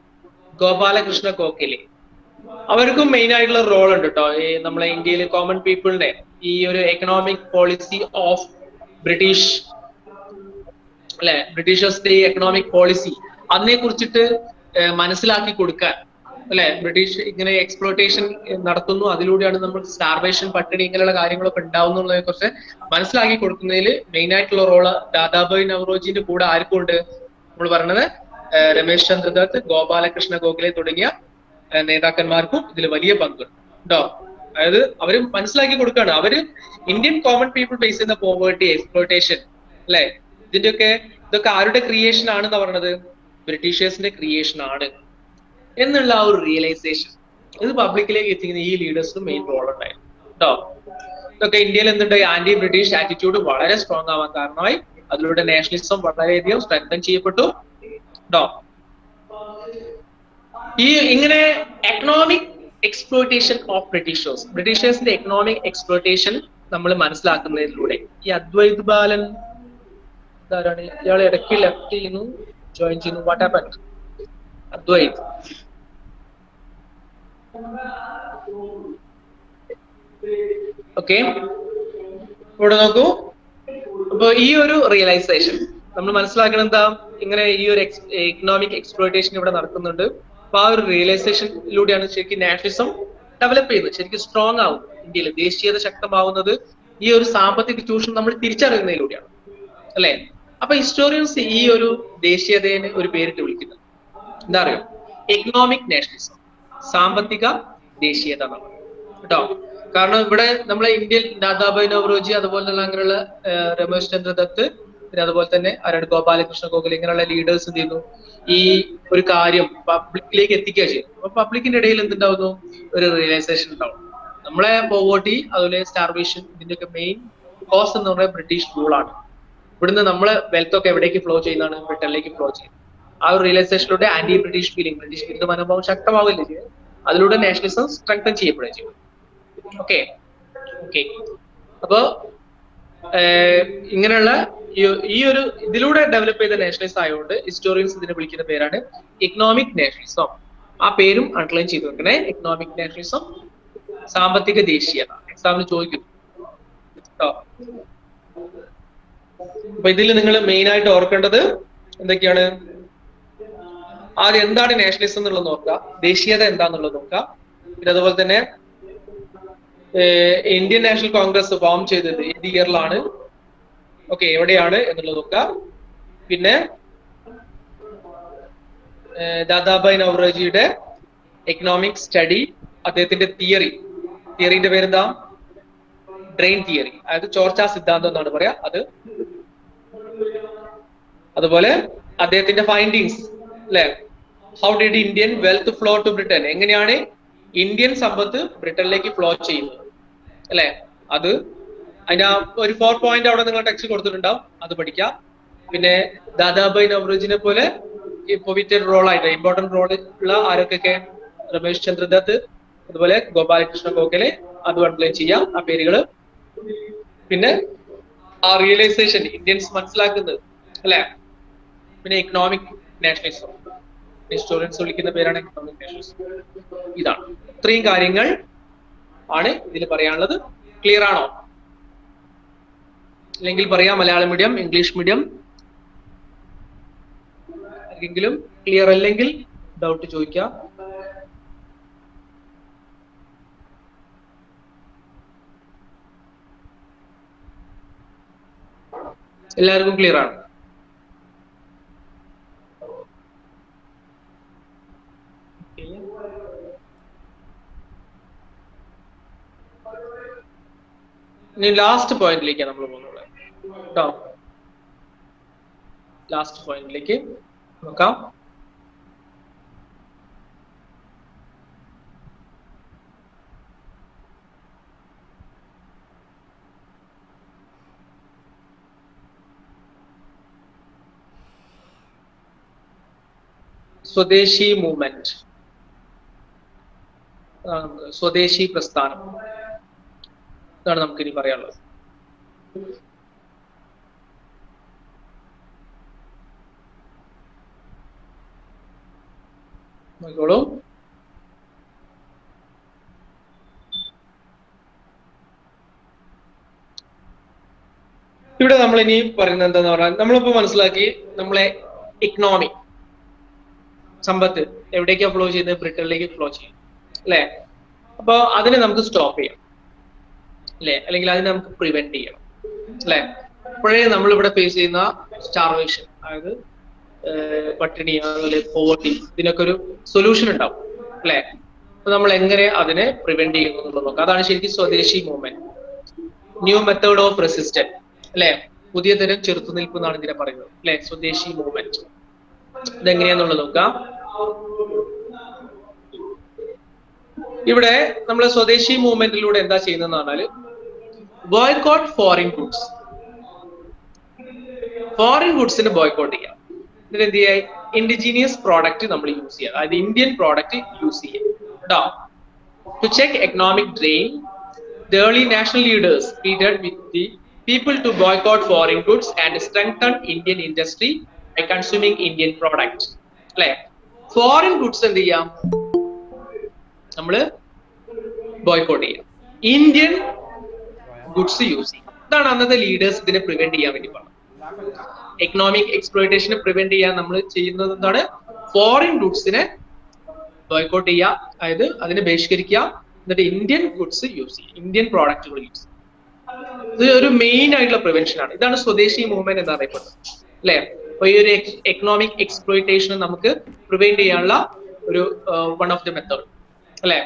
ഗോപാലകൃഷ്ണ ഗോഖലെ, അവർക്കും മെയിൻ ആയിട്ടുള്ള റോൾ ഉണ്ട് കേട്ടോ. ഈ നമ്മളെ ഇന്ത്യയിലെ കോമൺ പീപ്പിളിനെ ഈ ഒരു എക്കണോമിക് പോളിസി ഓഫ് ബ്രിട്ടീഷ് അല്ലെ, ബ്രിട്ടീഷേഴ്സിന്റെ ഈ എക്കണോമിക് പോളിസി അതിനെ കുറിച്ചിട്ട് മനസ്സിലാക്കി കൊടുക്കാൻ അല്ലെ, ബ്രിട്ടീഷ് ഇങ്ങനെ എക്സ്പ്ലോയിറ്റേഷൻ നടത്തുന്നു, അതിലൂടെയാണ് നമ്മൾ സ്റ്റാർവേഷൻ, പട്ടിണി ഇങ്ങനെയുള്ള കാര്യങ്ങളൊക്കെ ഉണ്ടാവുന്നതിനെ കുറിച്ച് മനസ്സിലാക്കി കൊടുക്കുന്നതിൽ മെയിൻ ആയിട്ടുള്ള റോള് ദാദാഭായ് നവറോജിന്റെ കൂടെ ആർക്കും ഉണ്ട്? നമ്മൾ പറഞ്ഞത് രമേശ് ചന്ദ്ര ദത്ത്, ഗോപാലകൃഷ്ണ ഗോഖലെ തുടങ്ങിയ നേതാക്കന്മാർക്കും ഇതിൽ വലിയ പങ്കുണ്ട് കേട്ടോ. അതായത് അവര് മനസ്സിലാക്കി കൊടുക്കുകയാണ്. അവര് ഇന്ത്യൻ കോമൺ പീപ്പിൾ ഫേസ് ചെയ്യുന്ന പോവേർട്ടി, എക്സ്പ്ലോയിറ്റേഷൻ അല്ലെ, ഇതൊക്കെ ആരുടെ ക്രിയേഷൻ ആണെന്ന് പറഞ്ഞത്? ബ്രിട്ടീഷേഴ്സിന്റെ ക്രിയേഷൻ ആണ് എന്നുള്ള ആ ഒരു റിയലൈസേഷൻ ഇത് പബ്ലിക്കിലേക്ക് എത്തിക്കുന്ന ഈ ലീഡേഴ്സിന് മെയിൻ റോൾ ഉണ്ടായിരുന്നു കേട്ടോ. ഇതൊക്കെ ഇന്ത്യയിൽ എന്തുണ്ട്? ആന്റി ബ്രിട്ടീഷ് ആറ്റിറ്റ്യൂഡ് വളരെ സ്ട്രോങ് ആവാൻ കാരണമായി. അതിലൂടെ നാഷണലിസം വളരെയധികം സ്ട്രെങ്തൻ ചെയ്യപ്പെട്ടു കേട്ടോ. ഈ ഇങ്ങനെ എക്കണോമിക് എക്സ്പ്ലോയിറ്റേഷൻ ഓഫ് ബ്രിട്ടീഷേഴ്സിന്റെ എക്കണോമിക് എക്സ്പ്ലോയിറ്റേഷൻ നമ്മൾ മനസ്സിലാക്കുന്നതിലൂടെ ഈ അദ്വൈത് ബാലൻ ആരാണ്? ഇയാൾ ഇടയ്ക്ക് ലെഫ്റ്റ് ചെയ്യുന്നു, ജോയിൻ ചെയ്യുന്നു. What happen? അദ്വൈത്. ഓക്കെ, ഇവിടെ നോക്കൂ. അപ്പൊ ഈ ഒരു റിയലൈസേഷൻ നമ്മൾ മനസ്സിലാക്കണം എന്താ? ഇങ്ങനെ ഈ ഒരു എക്കണോമിക് എക്സ്പ്ലോയിറ്റേഷൻ ഇവിടെ നടക്കുന്നുണ്ട്. അപ്പൊ ആ ഒരു റിയലൈസേഷനിലൂടെയാണ് ശരിക്കും നാഷണലിസം ഡെവലപ്പ് ചെയ്യുന്നത്, ശരിക്കും സ്ട്രോങ് ആവും. ഇന്ത്യയിൽ ദേശീയത ശക്തമാവുന്നത് ഈ ഒരു സാമ്പത്തിക ചൂഷണം നമ്മൾ തിരിച്ചറിയുന്നതിലൂടെയാണ്, അല്ലെ? അപ്പൊ ഹിസ്റ്റോറിയൻസ് ഈ ഒരു ദേശീയതയെ ഒരു പേരിട്ട് വിളിക്കുന്നത് എന്താ അറിയോ? എക്കണോമിക് നാഷണലിസം, സാമ്പത്തിക ദേശീയത എന്നാണ് കേട്ടോ. കാരണം ഇവിടെ നമ്മളെ ഇന്ത്യയിൽ ദാദാഭായ് നവറോജി, അതുപോലെ തന്നെ അങ്ങനെയുള്ള രമേശ് ചന്ദ്ര ദത്ത്, പിന്നെ അതുപോലെ തന്നെ ആരാണ് ഗോപാലകൃഷ്ണ ഗോഖലെ, ഇങ്ങനെയുള്ള ലീഡേഴ്സ് എന്ത് ചെയ്യുന്നു, ഈ ഒരു കാര്യം പബ്ലിക്കിലേക്ക് എത്തിക്കുക ചെയ്യും. അപ്പൊ പബ്ലിക്കിന്റെ ഇടയിൽ എന്തുണ്ടാവുന്നു? ഒരു റിയലൈസേഷൻ ഉണ്ടാവും. നമ്മളെ പോവേർട്ടി, അതുപോലെ സ്റ്റാർവേഷൻ, ഇതിന്റെയൊക്കെ മെയിൻ കോസ് എന്ന് പറയുന്നത് ബ്രിട്ടീഷ് റൂളാണ്. ഇവിടുന്ന് നമ്മളെ വെൽത്ത് ഒക്കെ എവിടേക്ക് ഫ്ലോ ചെയ്യുന്നതാണ്? ബ്രിട്ടനിലേക്ക് ഫ്ലോ ചെയ്യുന്നത്. ആ ഒരു റിയലൈസേഷനിലൂടെ ആന്റി ബ്രിട്ടീഷ് ഫീലിംഗ്, ബ്രിട്ടീഷ് വിരുദ്ധ മനോഭാവം ശക്തമാവില്ലേ ചെയ്യും. അതിലൂടെ നാഷണലിസം സ്ട്രെങ്തൻ ചെയ്യപ്പെടുകയും ചെയ്യും. ഓക്കെ ഓക്കെ അപ്പൊ ഇങ്ങനെയുള്ള ഈ ഒരു ഇതിലൂടെ ഡെവലപ്പ് ചെയ്ത നാഷണലിസം ആയതുകൊണ്ട് ഹിസ്റ്റോറിയൻസ് ഇതിനെ വിളിക്കുന്ന പേരാണ് എക്കണോമിക് നാഷണലിസം. ആ പേരും അണ്ടർലൈൻ ചെയ്ത് വെക്കണേ. എക്കണോമിക് നാഷണലിസം, സാമ്പത്തിക ദേശീയത. എക്സാമിന് ചോദിക്കുന്നു കേട്ടോ. അപ്പൊ ഇതിൽ നിങ്ങൾ മെയിൻ ആയിട്ട് ഓർക്കേണ്ടത് എന്തൊക്കെയാണ്? ആദ്യം എന്താണ് നാഷണലിസം എന്നുള്ളത് നോക്കുക, ദേശീയത എന്താന്നുള്ളത് നോക്കുക. പിന്നെ അതുപോലെ തന്നെ ഇന്ത്യൻ നാഷണൽ കോൺഗ്രസ് ഫോം ചെയ്തത് ഏത് ഇയറിലാണ്, ഓക്കെ, എവിടെയാണ് എന്നുള്ളത് നോക്കുക. പിന്നെ ദാദാഭായ് നവറോജിയുടെ എക്കണോമിക് സ്റ്റഡി, അദ്ദേഹത്തിന്റെ തിയറിന്റെ പേരെന്താ? ഡ്രെയിൻ തിയറി, അതായത് ചോർച്ചാ സിദ്ധാന്തം എന്നാണ് പറയാ അത്. അതുപോലെ അദ്ദേഹത്തിന്റെ ഫൈൻഡിങ്സ്, അല്ലെ? How did Indian wealth flow to Britain, എങ്ങനെയാണ് ഇന്ത്യൻ സമ്പത്ത് ബ്രിട്ടനിലേക്ക് ഫ്ലോ ചെയ്യുന്നത്, അല്ലെ? അത് അതിന്റെ ഒരു 4 പോയിന്റ് അവിടെ നിങ്ങൾ ടെക്സ്റ്റ് കൊടുത്തിട്ടുണ്ടാവും, അത് പഠിക്കാം. പിന്നെ ദാദാഭായ് നവറോജിനെ പോലെ പിവറ്റൽ റോൾ ആയിട്ട് ഇമ്പോർട്ടന്റ് റോൾ ഉള്ള ആരൊക്കെ? രമേശ് ചന്ദ്ര ദത്ത്, അതുപോലെ ഗോപാലകൃഷ്ണ ഗോഖലെ, അത് അണ്ടർലൈൻ ചെയ്യാം ആ പേരുകള്. പിന്നെ ആ റിയലൈസേഷൻ ഇന്ത്യൻസ് മനസ്സിലാക്കുന്നത്, അല്ലെ? പിന്നെ എക്കണോമിക് നാഷണലിസം, ഹിസ്റ്റോറിയൻസ് വിളിക്കുന്ന പേരാണ് എക്കണോമിക് നാഷണലിസം. ഇതാണ്, ഇത്രയും കാര്യങ്ങൾ ആണ് ഇതിൽ പറയാനുള്ളത്. ക്ലിയർ ആണോ? അല്ലെങ്കിൽ പറയാം മലയാളം മീഡിയം, ഇംഗ്ലീഷ് മീഡിയം, ആർക്കെങ്കിലും ക്ലിയർ അല്ലെങ്കിൽ ഡൗട്ട് ചോദിക്കാം. എല്ലാവർക്കും ക്ലിയർ ആണ്? ഇനി ലാസ്റ്റ് പോയിന്റിലേക്കാണ് നമ്മൾ പോകുന്നത് കേട്ടോ. ലാസ്റ്റ് പോയിന്റിലേക്ക് നോക്കാം. സ്വദേശി മൂവ്മെന്റ്, സ്വദേശി പ്രസ്ഥാനം, ഇതാണ് നമുക്ക് ഇനി പറയാനുള്ളത്. നോക്കിക്കോളൂ. ഇവിടെ നമ്മൾ ഇനി പറയുന്നത് എന്താന്ന് പറഞ്ഞാൽ, നമ്മളിപ്പോ മനസ്സിലാക്കി നമ്മളെ ഇക്കണോമി, സമ്പത്ത് എവിടേക്കാ ഫ്ലോ ചെയ്യുന്നത്? ബ്രിട്ടനിലേക്ക് ഫ്ലോ ചെയ്യും, അല്ലെ? അപ്പൊ അതിനെ നമുക്ക് സ്റ്റോപ്പ് ചെയ്യാം, അല്ലെ? അല്ലെങ്കിൽ അതിനെ നമുക്ക് പ്രിവെന്റ് ചെയ്യണം, അല്ലെ? ഇപ്പോഴേ നമ്മളിവിടെ ഫേസ് ചെയ്യുന്ന സ്റ്റാർവേഷൻ, അതായത് പട്ടിണി, അതുപോലെ പോവർട്ടി, ഇതിനൊക്കെ ഒരു സൊല്യൂഷൻ ഉണ്ടാവും, അല്ലെ? അപ്പൊ നമ്മൾ എങ്ങനെ അതിനെ പ്രിവെന്റ് ചെയ്യുന്നു എന്നുള്ളത് നോക്കാം. അതാണ് ശരിക്കും സ്വദേശി movement, new method of resistance, അല്ലെ? പുതിയ തരം ചെറുത്തുനിൽപ്പ് എന്നാണ് ഇതിനെ പറയുന്നത്, അല്ലെ? സ്വദേശി മൂവ്മെന്റ് ഇതെങ്ങനെയാന്നുള്ളത് നോക്കാം. ഇവിടെ നമ്മൾ സ്വദേശി മൂവ്മെന്റിലൂടെ എന്താ ചെയ്യുന്നതെന്ന് പറഞ്ഞാല്, ബോയ്ക്കോട്ട് ഫോറിൻ ഗുഡ്സ്, ഫോറിൻ ഗുഡ്സിന് ബോയ്ക്കോട്ട് ചെയ്യാം. എന്നിട്ട് എന്ത് ചെയ്യാം? ഇൻഡിജീനിയസ് പ്രോഡക്റ്റ് നമ്മൾ യൂസ് ചെയ്യാം, അതായത് ഇന്ത്യൻ പ്രോഡക്റ്റ് യൂസ് ചെയ്യാം കേട്ടോ. To check economic drain, the early national leaders pleaded with the people to boycott foreign goods and strengthen Indian industry by consuming Indian products. അല്ലെ? ഫോറിൻ ഗുഡ്സ് എന്ത് ചെയ്യാം? നമ്മള് ബോയ്ക്കോട്ട് ചെയ്യാം, ഇന്ത്യൻ ഗുഡ്സ് യൂസ് ചെയ്യാം. ഇതാണ് അന്നത്തെ ലീഡേഴ്സ് ഇതിനെ പ്രിവെന്റ് ചെയ്യാൻ വേണ്ടി പറഞ്ഞത്. എക്കണോമിക് എക്സ്പ്ലോയിറ്റേഷനെ പ്രിവെന്റ് ചെയ്യാൻ നമ്മൾ ചെയ്യുന്നത് എന്താണ്? ഫോറിൻ ഗുഡ്സിനെ ബോയ്ക്കോട്ട് ചെയ്യുക, അതായത് അതിനെ ബഹിഷ്കരിക്കുക, എന്നിട്ട് ഇന്ത്യൻ ഗുഡ്സ് യൂസ് ചെയ്യും, ഇന്ത്യൻ പ്രോഡക്റ്റുകൾ യൂസ് ചെയ്യും. ഇത് ഒരു മെയിൻ ആയിട്ടുള്ള പ്രിവെൻഷൻ ആണ്. ഇതാണ് സ്വദേശി മൂവ്മെന്റ് എന്ന് അറിയപ്പെടുന്നത് അല്ലെ. അപ്പൊ ഈ ഒരു എക്കണോമിക് എക്സ്പ്ലോയിറ്റേഷൻ നമുക്ക് പ്രിവെന്റ് ചെയ്യാനുള്ള ഒരു വൺ ഓഫ് ദി മെത്തേഡ് അല്ലെ.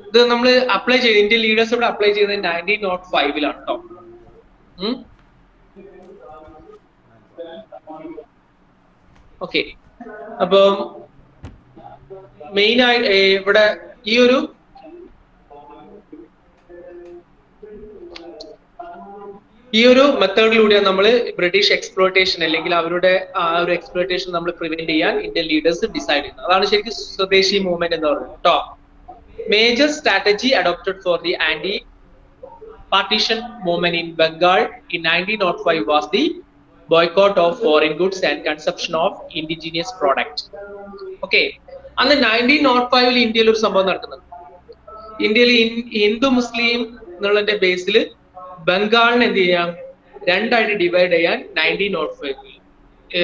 ഇത് നമ്മൾ അപ്ലൈ ചെയ്ത് ഇന്ത്യൻ ലീഡേഴ്സ് ഇവിടെ അപ്ലൈ ചെയ്തത് 1905 കേട്ടോ. ഓക്കെ, അപ്പം മെയിൻ ആയി ഇവിടെ ഈ ഒരു മെത്തേഡിലൂടെയാണ് നമ്മൾ ബ്രിട്ടീഷ് എക്സ്പ്ലോയിറ്റേഷൻ അല്ലെങ്കിൽ അവരുടെ ആ ഒരു എക്സ്പ്ലോയിറ്റേഷൻ നമ്മൾ പ്രിവെന്റ് ചെയ്യാൻ ഇന്ത്യൻ ലീഡേഴ്സ് ഡിസൈഡ് ചെയ്യുന്നത്. അതാണ് ശരിക്കും സ്വദേശി മൂവ്മെന്റ് എന്ന് പറയുന്നത് കേട്ടോ. Major strategy adopted for the anti partition movement in Bengal in 1905 was the boycott of foreign goods and consumption of indigenous product. ഓക്കെ, അന്ന് 1905 ഇന്ത്യയിൽ ഒരു സംഭവം നടക്കുന്നുണ്ട്. ഇന്ത്യയിൽ ഹിന്ദു മുസ്ലിം എന്നുള്ളതിന്റെ ബേസിൽ ബംഗാളിനെ എന്ത് ചെയ്യാം, രണ്ടായിട്ട് ഡിവൈഡ് ചെയ്യാൻ 1905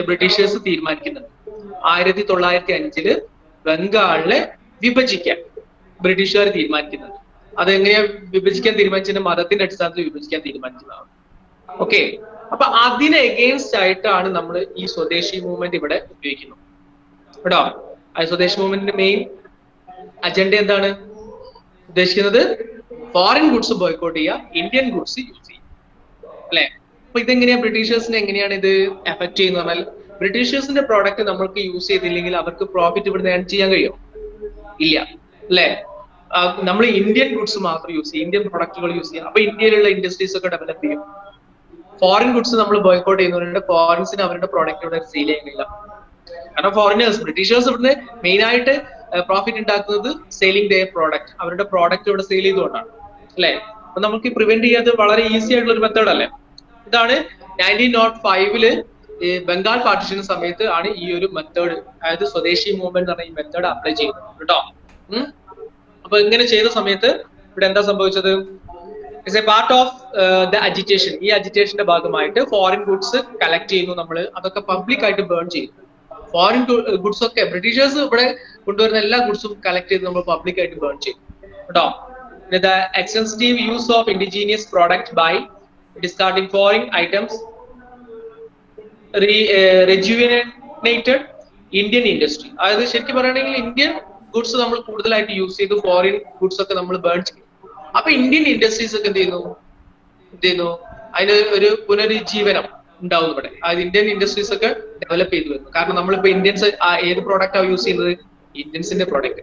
ബ്രിട്ടീഷേഴ്സ് തീരുമാനിക്കുന്നുണ്ട്. 1905 ബംഗാളിനെ വിഭജിക്കാൻ ബ്രിട്ടീഷുകാർ തീരുമാനിക്കുന്നുണ്ട്. അതെങ്ങനെയാ വിഭജിക്കാൻ തീരുമാനിച്ചത്? മതത്തിന്റെ അടിസ്ഥാനത്തിൽ വിഭജിക്കാൻ തീരുമാനിച്ചതാണ്. ഓക്കെ, അപ്പൊ അതിന് എഗെയിൻസ്റ്റ് ആയിട്ടാണ് നമ്മൾ ഈ സ്വദേശി മൂവ്മെന്റ് ഇവിടെ ഉപയോഗിക്കുന്നത് കേട്ടോ. സ്വദേശി മൂവ്മെന്റിന്റെ മെയിൻ അജണ്ട എന്താണ് ഉദ്ദേശിക്കുന്നത്? ഫോറിൻ ഗുഡ്സ് ബോയ്ക്കോട്ട് ചെയ്യുക, ഇന്ത്യൻ ഗുഡ്സ് യൂസ് ചെയ്യുക അല്ലെ. അപ്പൊ ഇതെങ്ങനെയാ ബ്രിട്ടീഷേഴ്സിനെ എങ്ങനെയാണ് ഇത് എഫക്ട് ചെയ്യുന്നത് പറഞ്ഞാൽ, ബ്രിട്ടീഷേഴ്സിന്റെ പ്രോഡക്റ്റ് നമ്മൾക്ക് യൂസ് ചെയ്തില്ലെങ്കിൽ അവർക്ക് പ്രോഫിറ്റ് ഇവിടെ ഏൺ ചെയ്യാൻ കഴിയും? ഇല്ല അല്ലെ. നമ്മൾ ഇന്ത്യൻ ഗുഡ്സ് മാത്രം യൂസ് ചെയ്യും, ഇന്ത്യൻ പ്രൊഡക്റ്റുകൾ യൂസ് ചെയ്യാം. അപ്പൊ ഇന്ത്യയിലുള്ള ഇൻഡസ്ട്രീസ് ഒക്കെ ഡെവലപ്പ് ചെയ്യും. ഫോറിൻ ഗുഡ്സ് നമ്മൾ ബോയ്ക്കോട്ട് ചെയ്യുന്നതുകൊണ്ട് ഫോറിൻസിന് അവരുടെ പ്രോഡക്റ്റ് ഇവിടെ സെയിൽ ചെയ്യാൻ കഴിയില്ല. കാരണം ഫോറിനേഴ്സ്, ബ്രിട്ടീഷേഴ്സ് ഇവിടുന്ന് മെയിൻ ആയിട്ട് പ്രോഫിറ്റ് ഉണ്ടാക്കുന്നത് സെയിലിംഗ് ദെയർ പ്രോഡക്റ്റ്, അവരുടെ പ്രോഡക്റ്റ് ഇവിടെ സെയിൽ ചെയ്തുകൊണ്ടാണ് അല്ലെ. അപ്പൊ നമുക്ക് പ്രിവെന്റ് ചെയ്യാതെ വളരെ ഈസി ആയിട്ടുള്ള ഒരു മെത്തേഡ് അല്ലേ. ഇതാണ് 1905 ബംഗാൾ പാർട്ടീഷൻ സമയത്ത് ആണ് ഈ ഒരു മെത്തേഡ്, അതായത് സ്വദേശി മൂവ്മെന്റ് എന്ന് പറഞ്ഞ ഈ മെത്തേഡ് അപ്ലൈ ചെയ്യുന്നത് കേട്ടോ. അപ്പൊ ഇങ്ങനെ ചെയ്ത സമയത്ത് ഇവിടെ എന്താ സംഭവിച്ചത്? It's a part of the agitation. ഈ അജിറ്റേഷന്റെ ഭാഗമായിട്ട് ഫോറിൻ ഗുഡ്സ് കളക്ട് ചെയ്യുന്നു നമ്മൾ, അതൊക്കെ പബ്ലിക് ആയിട്ട് ബേൺ ചെയ്യും. ഫോറിൻ ഗുഡ്സ് ഒക്കെ ബ്രിട്ടീഷേഴ്സ് ഇവിടെ കൊണ്ടുവരുന്ന എല്ലാ ഗുഡ്സും കളക്ട് ചെയ്ത് നമ്മൾ പബ്ലിക് ആയിട്ട് ബേൺ ചെയ്യും കേട്ടോ. The extensive use of indigenous product by discarding foreign items rejuvenated Indian industry. അതായത് ശരിക്കും പറയുകയാണെങ്കിൽ ഇന്ത്യൻ ഗുഡ്സ് നമ്മൾ കൂടുതലായിട്ട് യൂസ് ചെയ്തു, ഫോറിൻ ഗുഡ്സ് ഒക്കെ നമ്മൾ ബേൺ ചെയ്യും. അപ്പൊ ഇന്ത്യൻ ഇൻഡസ്ട്രീസ് ഒക്കെ എന്ത് ചെയ്യുന്നു അതിന് ഒരു പുനരുജ്ജീവനം ഉണ്ടാവുന്നു ഇവിടെ. അതായത് ഇന്ത്യൻ ഇൻഡസ്ട്രീസ് ഒക്കെ ഡെവലപ്പ് ചെയ്തു വരുന്നു. കാരണം നമ്മളിപ്പോ ഇന്ത്യൻസ് ഏത് പ്രോഡക്റ്റാണ് യൂസ് ചെയ്യുന്നത്? ഇന്ത്യൻസിന്റെ പ്രോഡക്റ്റ്.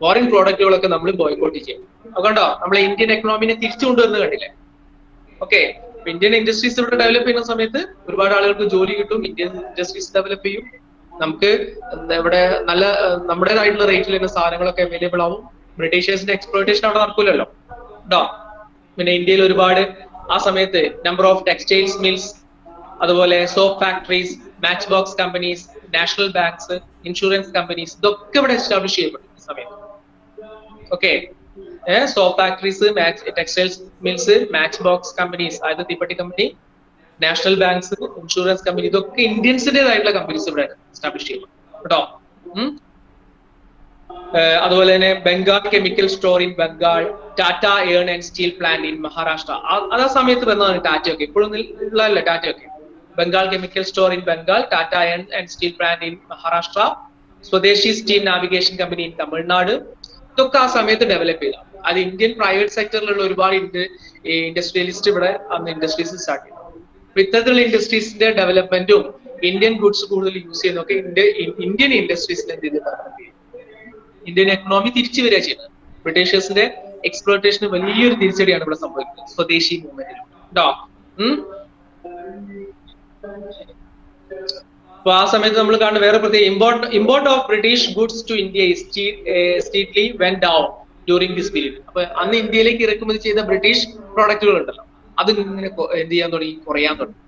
ഫോറിൻ പ്രോഡക്റ്റുകളൊക്കെ നമ്മൾ ബോയ്ക്കോട്ട് ചെയ്യും. അതുകൊണ്ടോ നമ്മളെ ഇന്ത്യൻ എക്കണോമിനെ തിരിച്ചു കൊണ്ടുവരുന്നത് കണ്ടില്ലേ. ഓക്കെ, ഇന്ത്യൻ ഇൻഡസ്ട്രീസ് ഇവിടെ ഡെവലപ്പ് ചെയ്യുന്ന സമയത്ത് ഒരുപാട് ആളുകൾക്ക് ജോലി കിട്ടും, ഇന്ത്യൻ ഇൻഡസ്ട്രീസ് ഡെവലപ്പ് ചെയ്യും, നമുക്ക് ഇവിടെ നല്ല നമ്മുടേതായിട്ടുള്ള റേറ്റിൽ തന്നെ സാധനങ്ങളൊക്കെ അവൈലബിൾ ആവും. ബ്രിട്ടീഷേഴ്സിന്റെ എക്സ്പ്ലോയിറ്റേഷൻ അവിടെ നടക്കൂലല്ലോ കേട്ടോ. പിന്നെ ഇന്ത്യയിൽ ഒരുപാട് ആ സമയത്ത് നമ്പർ ഓഫ് ടെക്സ്റ്റൈൽസ് മിൽസ്, അതുപോലെ soap factories, match box companies, national banks, insurance companies, ഇതൊക്കെ ഇവിടെ എസ്റ്റാബ്ലിഷ് ചെയ്യപ്പെട്ടു ഈ സമയത്ത്. Okay, soap factories, textiles mills, match box companies, അതായത് തീപ്പെട്ടി company, national banks, insurance company, ഇതൊക്കെ ഇന്ത്യൻസിന്റേതായിട്ടുള്ള കമ്പനീസ് ഇവിടെ എസ്റ്റാബ്ലിഷ് ചെയ്യപ്പെട്ടു കേട്ടോ. അതുപോലെ തന്നെ Bengal chemical store in Bengal, Tata iron and steel plant in Maharashtra. ആ സമയത്ത് വന്നതാണ് ടാറ്റയൊക്കെ, ഇപ്പോഴും ഉള്ളതല്ല ടാറ്റയൊക്കെ. Bengal chemical store in Bengal, Tata iron and steel plant in Maharashtra, Swadeshi steam navigation company in Tamil Nadu, ഇതൊക്കെ ആ സമയത്ത് ഡെവലപ്പ് ചെയ്ത. അത് ഇന്ത്യൻ പ്രൈവറ്റ് സെക്ടറിലുള്ള ഒരുപാട് ഇൻഡസ്ട്രിയലിസ്റ്റ് ഇവിടെ അന്ന് ഇൻഡസ്ട്രീസ് സ്റ്റാർട്ട് ചെയ്തു. ഇത്തരത്തിലുള്ള ഇൻഡസ്ട്രീസിന്റെ ഡെവലപ്മെന്റും ഇന്ത്യൻ ഗുഡ്സ് കൂടുതൽ യൂസ് ചെയ്യുന്നതൊക്കെ ഇന്ത്യൻ ഇൻഡസ്ട്രീസിനെ എന്ത് ചെയ്ത് ഇന്ത്യൻ എക്കണോമി തിരിച്ചു വരിക ചെയ്യുന്നത്. ബ്രിട്ടീഷേഴ്സിന്റെ എക്സ്പ്ലോയിറ്റേഷന് വലിയൊരു തിരിച്ചടിയാണ് ഇവിടെ സംഭവിക്കുന്നത് സ്വദേശി മൂവ്മെന്റിൽ കേട്ടോ. അപ്പൊ ആ സമയത്ത് നമ്മൾ കാണുന്ന വേറെ പ്രത്യേക import of British goods to India steadily went down during this period. അപ്പൊ അന്ന് ഇന്ത്യയിലേക്ക് ഇറക്കുമതി ചെയ്ത ബ്രിട്ടീഷ് പ്രോഡക്റ്റുകൾ ഉണ്ടല്ലോ, അത് ഇങ്ങനെ എന്ത് ചെയ്യാൻ തുടങ്ങി, കുറയാൻ തുടങ്ങി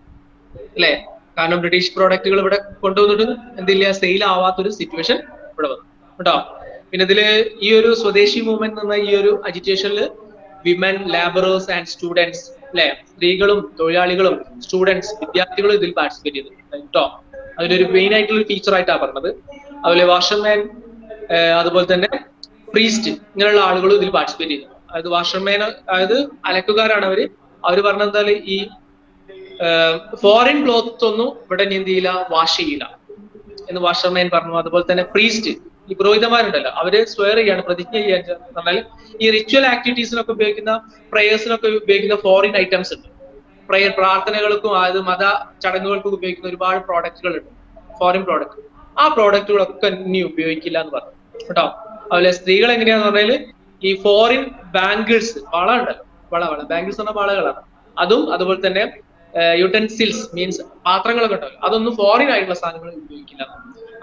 അല്ലെ. കാരണം ബ്രിട്ടീഷ് പ്രോഡക്റ്റുകൾ ഇവിടെ കൊണ്ടുവന്നിട്ട് എന്തില്ല, സെയിൽ ആവാത്തൊരു സിറ്റുവേഷൻ ഇവിടെ വന്നു കേട്ടോ. പിന്നെ ഇതില് ഈ ഒരു സ്വദേശി മൂവ്മെന്റ് എന്ന ഈ ഒരു അജിറ്റേഷനിൽ വിമൻ, ലേബറേഴ്സ് ആൻഡ് സ്റ്റുഡൻസ് അല്ലെ, സ്ത്രീകളും തൊഴിലാളികളും സ്റ്റുഡൻസ് വിദ്യാർത്ഥികളും ഇതിൽ പാർട്ടിസിപ്പേറ്റ് ചെയ്തിട്ടുണ്ട് കേട്ടോ. അതിലൊരു മെയിൻ ആയിട്ടുള്ള ഫീച്ചർ ആയിട്ടാണ് പറഞ്ഞത്. അതുപോലെ വാഷർമാൻ, അതുപോലെ തന്നെ പ്രീസ്റ്റ് ഇങ്ങനെയുള്ള ആളുകളും ഇതിൽ പാർട്ടിസിപ്പേറ്റ് ചെയ്യുന്നു. അതായത് വാഷർമാൻ, അതായത് അലക്കുകാരാണ് അവര് പറഞ്ഞ എന്താ ഈ ഫോറിൻ ക്ലോത്ത് ഒന്നും ഇവിടെ എന്ത് ചെയ്യില്ല, വാഷ് ചെയ്യില്ല എന്ന് വാഷർമാൻ പറഞ്ഞു. അതുപോലെ തന്നെ പ്രീസ്റ്റ്, ഈ പുരോഹിതന്മാരുണ്ടല്ലോ, അവര് സ്വയർ ചെയ്യാണ്, പ്രതിജ്ഞ ചെയ്യാൻ പറഞ്ഞാൽ ഈ റിച്വൽ ആക്ടിവിറ്റീസിനൊക്കെ ഉപയോഗിക്കുന്ന, പ്രേയേഴ്സിനൊക്കെ ഉപയോഗിക്കുന്ന ഫോറിൻ ഐറ്റംസ് ഉണ്ട്. പ്രാർത്ഥനകൾക്കും അതായത് മത ചടങ്ങുകൾക്കും ഉപയോഗിക്കുന്ന ഒരുപാട് പ്രോഡക്റ്റുകൾ ഉണ്ട്, ഫോറിൻ പ്രോഡക്റ്റ്. ആ പ്രോഡക്റ്റുകളൊക്കെ ഇനി ഉപയോഗിക്കില്ല എന്ന് പറഞ്ഞു കേട്ടോ. അതുപോലെ സ്ത്രീകൾ എങ്ങനെയാന്ന് പറഞ്ഞാല് ഈ ഫോറിൻ ബാംഗിൾസ്, വള ഉണ്ടല്ലോ, വള ബാംഗിൾസ് എന്ന വളകളാണ്, അതും അതുപോലെ തന്നെ യുട്ടൻസിൽസ് മീൻസ് പാത്രങ്ങളൊക്കെ ഉണ്ടാവും, അതൊന്നും ഫോറിൻ ആയിട്ടുള്ള സാധനങ്ങൾ ഉപയോഗിക്കില്ല.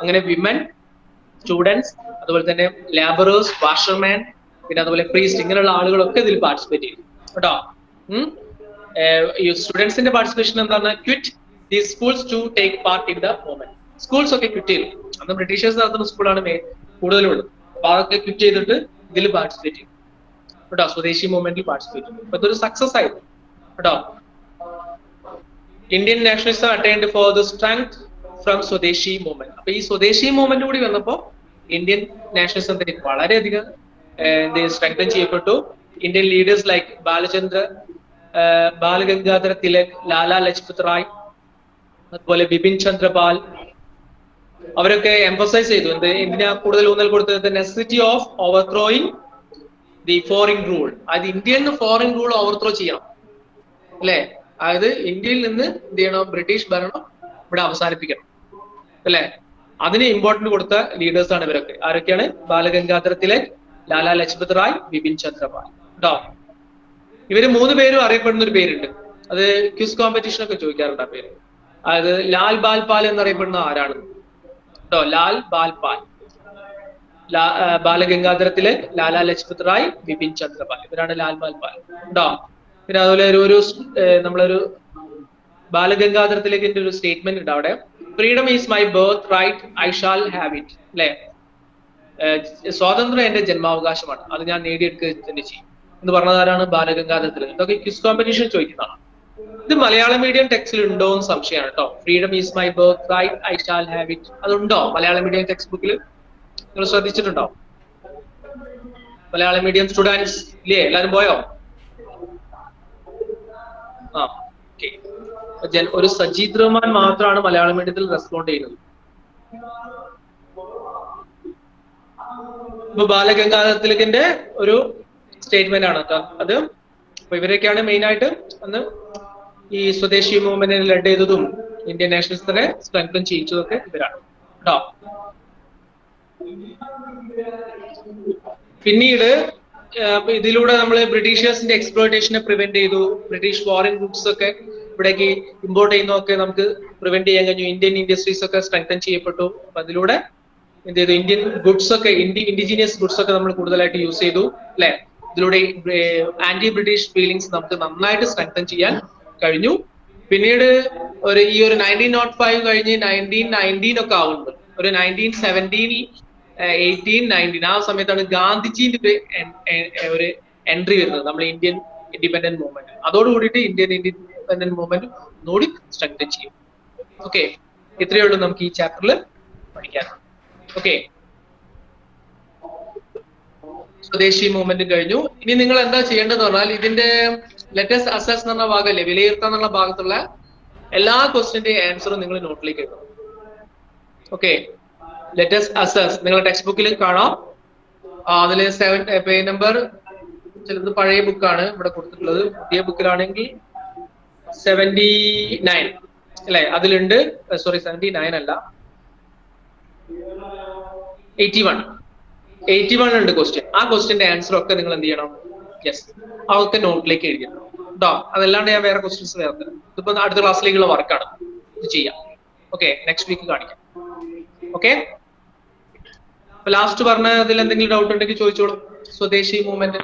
അങ്ങനെ വിമൻ, സ്റ്റുഡൻസ്, അതുപോലെ തന്നെ ലേബറേഴ്സ്, വാഷർമാൻ, പിന്നെ അതുപോലെ പ്രീസ്റ്റ് ഇങ്ങനെയുള്ള ആളുകളൊക്കെ ഇതിൽ പാർട്ടിസിപ്പേറ്റ് ചെയ്യും കേട്ടോ. ഈ സ്റ്റുഡൻസിന്റെ പാർട്ടിസിപ്പേഷൻ എന്താണ്? Quit the schools to take part in the movement. Schools ഒക്കെ ക്വിറ്റ് ചെയ്തു. അന്ന് ബ്രിട്ടീഷേഴ്സ് നടത്തുന്ന സ്കൂളാണ് കൂടുതലുള്ളത്. അപ്പൊ അതൊക്കെ ക്വിറ്റ് ചെയ്തിട്ട് ഇതിൽ പാർട്ടിസിപ്പേറ്റ് ചെയ്യും കേട്ടോ, സ്വദേശി മൂവ്മെന്റിൽ പാർട്ടിസിപ്പേറ്റ് ചെയ്യും. അപ്പൊ ഇതൊരു സക്സസ് ആയിരുന്നു കേട്ടോ. Indian nationalism attained for the strength from Swadeshi movement. അപ്പൊ ഈ സ്വദേശി മൂവ്മെന്റ് കൂടി വന്നപ്പോ ഇന്ത്യൻ നാഷണലിസം വളരെയധികം സ്ട്രെങ്തൻ ചെയ്യപ്പെട്ടു. Indian leaders like Balagangadhara Tilak, Lala Lajpat Rai, അതുപോലെ ബിപിൻ ചന്ദ്രപാൽ, അവരൊക്കെ എംഫസൈസ് ചെയ്തു എന്തിനാ കൂടുതൽ ഊന്നൽ കൊടുത്തത്? Necessity of overthrowing the foreign rule. അതായത് ഇന്ത്യയിൽ നിന്ന് ഫോറിൻ റൂൾ ഓവർത്രോ ചെയ്യണം അല്ലെ, അതായത് ഇന്ത്യയിൽ നിന്ന് എന്ത് ചെയ്യണം, ബ്രിട്ടീഷ് ഭരണം ഇവിടെ അവസാനിപ്പിക്കണം അല്ലെ. അതിന് ഇമ്പോർട്ടന്റ് കൊടുത്ത ലീഡേഴ്സ് ആണ് ഇവരൊക്കെ. ആരൊക്കെയാണ്? ബാലഗംഗാധര തിലക്, ലാലാ ലജ്പത് റായ്, ബിപിൻ ചന്ദ്രപാൽ കേട്ടോ. ഇവര് 3 പേരും അറിയപ്പെടുന്ന ഒരു പേരുണ്ട്, അത് ക്വിസ് കോമ്പറ്റീഷൻ ഒക്കെ ചോദിക്കാറുണ്ട് ആ പേര്. അതായത് ലാൽ ബാൽപാൽ എന്നറിയപ്പെടുന്ന ആരാണ് കേട്ടോ? ലാൽ ബാൽപാൽ, ബാലഗംഗാധര തിലക്, ലാലാ ലജ്പത് റായ്, ബിപിൻ ചന്ദ്രപാൽ, ഇവരാണ് ലാൽ ബാൽപാൽ കേട്ടോ. പിന്നെ അതുപോലെ നമ്മളൊരു ബാലഗംഗാധര തിലകിന്റെ ഒരു സ്റ്റേറ്റ്മെന്റ് ഉണ്ട് അവിടെ, freedom is my birth right, I shall have it അല്ലെ. സ്വാതന്ത്ര്യം എന്റെ ജന്മാവകാശമാണ്, അത് ഞാൻ നേടിയെടുക്കുക തന്നെ ചെയ്യും എന്ന് പറഞ്ഞതാരാണ്? ബാലഗംഗാധര തിലക്. ഇതൊക്കെ ക്വിസ് കോമ്പറ്റീഷൻ ചോദിക്കുന്നതാണ്. ഇത് മലയാളം മീഡിയം ടെക്സ്റ്റിൽ ഉണ്ടോ എന്ന് സംശയമാണ് കേട്ടോ. Freedom is my birth right, I shall have it, അതുണ്ടോ മലയാളം മീഡിയം ടെക്സ്റ്റ് ബുക്കിൽ? നിങ്ങൾ ശ്രദ്ധിച്ചിട്ടുണ്ടോ? മലയാളം മീഡിയം സ്റ്റുഡൻസ് ഇല്ലേ, എല്ലാരും പോയോ? ആ ഓക്കെ. ഒരു സജീദ് റഹ്മാൻ മാത്രമാണ് മലയാളം മീഡിയത്തിൽ റെസ്പോണ്ട് ചെയ്യുന്നത്. ഇപ്പൊ ബാലഗംഗാധര തിലകിന്റെ ഒരു സ്റ്റേറ്റ്മെന്റ് ആണ് അത്. അപ്പൊ ഇവരൊക്കെയാണ് മെയിൻ ആയിട്ട് അന്ന് ഈ സ്വദേശി മൂവ്മെന്റിനെ ലഡ് ചെയ്തതും ഇന്ത്യൻ നാഷണലിസത്തിനെ സ്ട്രെങ്തൻ ചെയ്യിച്ചതൊക്കെ ഇവരാണ് കേട്ടോ. പിന്നീട് ഇതിലൂടെ നമ്മൾ ബ്രിട്ടീഷേഴ്സിന്റെ എക്സ്പ്ലോയിറ്റേഷനെ പ്രിവെന്റ് ചെയ്തു. ബ്രിട്ടീഷ് ഫോറിൻ ഗുഡ്സ് ഒക്കെ ഇവിടേക്ക് ഇമ്പോർട്ട് ചെയ്യുന്നതൊക്കെ നമുക്ക് പ്രിവെന്റ് ചെയ്യാൻ കഴിഞ്ഞു. ഇന്ത്യൻ ഇൻഡസ്ട്രീസ് ഒക്കെ സ്ട്രെങ്തൻ ചെയ്യപ്പെട്ടു. അപ്പൊ അതിലൂടെ എന്ത് ചെയ്തു? ഇന്ത്യൻ ഗുഡ്സ് ഒക്കെ, ഇൻഡിജീനിയസ് ഗുഡ്സ് ഒക്കെ നമ്മൾ കൂടുതലായിട്ട് യൂസ് ചെയ്തു അല്ലെ. ഇതിലൂടെ ആന്റി ബ്രിട്ടീഷ് ഫീലിങ്സ് നമുക്ക് നന്നായിട്ട് സ്ട്രെങ്തൻ ചെയ്യാൻ കഴിഞ്ഞു. പിന്നീട് ഈ ഒരു 1905 കഴിഞ്ഞ് 1919 ഒക്കെ ആവുന്നത്, ഒരു 1917 1819 ആ സമയത്താണ് ഗാന്ധിജിന്റെ ഒരു എൻട്രി വരുന്നത് നമ്മൾ ഇന്ത്യൻ ഇൻഡിപെൻഡന്റ് മൂവ്മെന്റ്. അതോടുകൂടിയിട്ട് ഇന്ത്യൻ ഇൻഡിപെൻഡന്റ് മൂവ്മെന്റ് ഒന്നുകൂടി സ്ട്രെങ്തൻ ചെയ്യും. ഓക്കെ, ഇത്രയേ ഉള്ളൂ നമുക്ക് ഈ ചാപ്റ്ററിൽ പഠിക്കാൻ. ഓക്കെ, സ്വദേശി മൂവ്മെന്റ് കഴിഞ്ഞു. ഇനി നിങ്ങൾ എന്താ ചെയ്യേണ്ടതെന്ന് പറഞ്ഞാൽ ഇതിന്റെ ലെറ്റസ് അസസ് എന്ന ഭാഗമല്ലേ, വിലയിരുത്താൻ എന്നുള്ള ഭാഗത്തുള്ള എല്ലാ ക്വസ്റ്റിന്റെ ആൻസറും നിങ്ങൾ നോട്ടിലേക്ക് എഴുതണം. ഓക്കെ, ലെറ്റസ് അസസ് നിങ്ങളുടെ ടെക്സ്റ്റ് ബുക്കിൽ കാണാം. അതിൽ 7 പേജ് നമ്പർ, ചിലത് പഴയ ബുക്കാണ് ഇവിടെ കൊടുത്തിട്ടുള്ളത്, പുതിയ ബുക്കിലാണെങ്കിൽ 79 അല്ലെ, അതിലുണ്ട്. സോറി 79 അല്ല, 81 ഉണ്ട് ക്വസ്റ്റ്യൻ. ആ ക്വസ്റ്റ്യന്റെ ആൻസർ ഒക്കെ നിങ്ങൾ എന്ത് ചെയ്യണം? യെസ്, അതൊക്കെ നോട്ടിലേക്ക് എഴുതിക്കണം കേട്ടോ. അതല്ലാണ്ട് ഞാൻ വേറെ ക്വസ്റ്റ്യൻസ് വേറെ ഇതിപ്പോ അടുത്ത ക്ലാസ്സിലേക്കുള്ള വർക്കാണ്, ഇത് ചെയ്യാം. ഓക്കെ, നെക്സ്റ്റ് വീക്ക് കാണിക്കാം. ഓക്കെ, അപ്പൊ ലാസ്റ്റ് പറഞ്ഞ അതിൽ എന്തെങ്കിലും ഡൗട്ട് ഉണ്ടെങ്കിൽ ചോദിച്ചോളൂ. സ്വദേശി മൂവ്മെന്റ്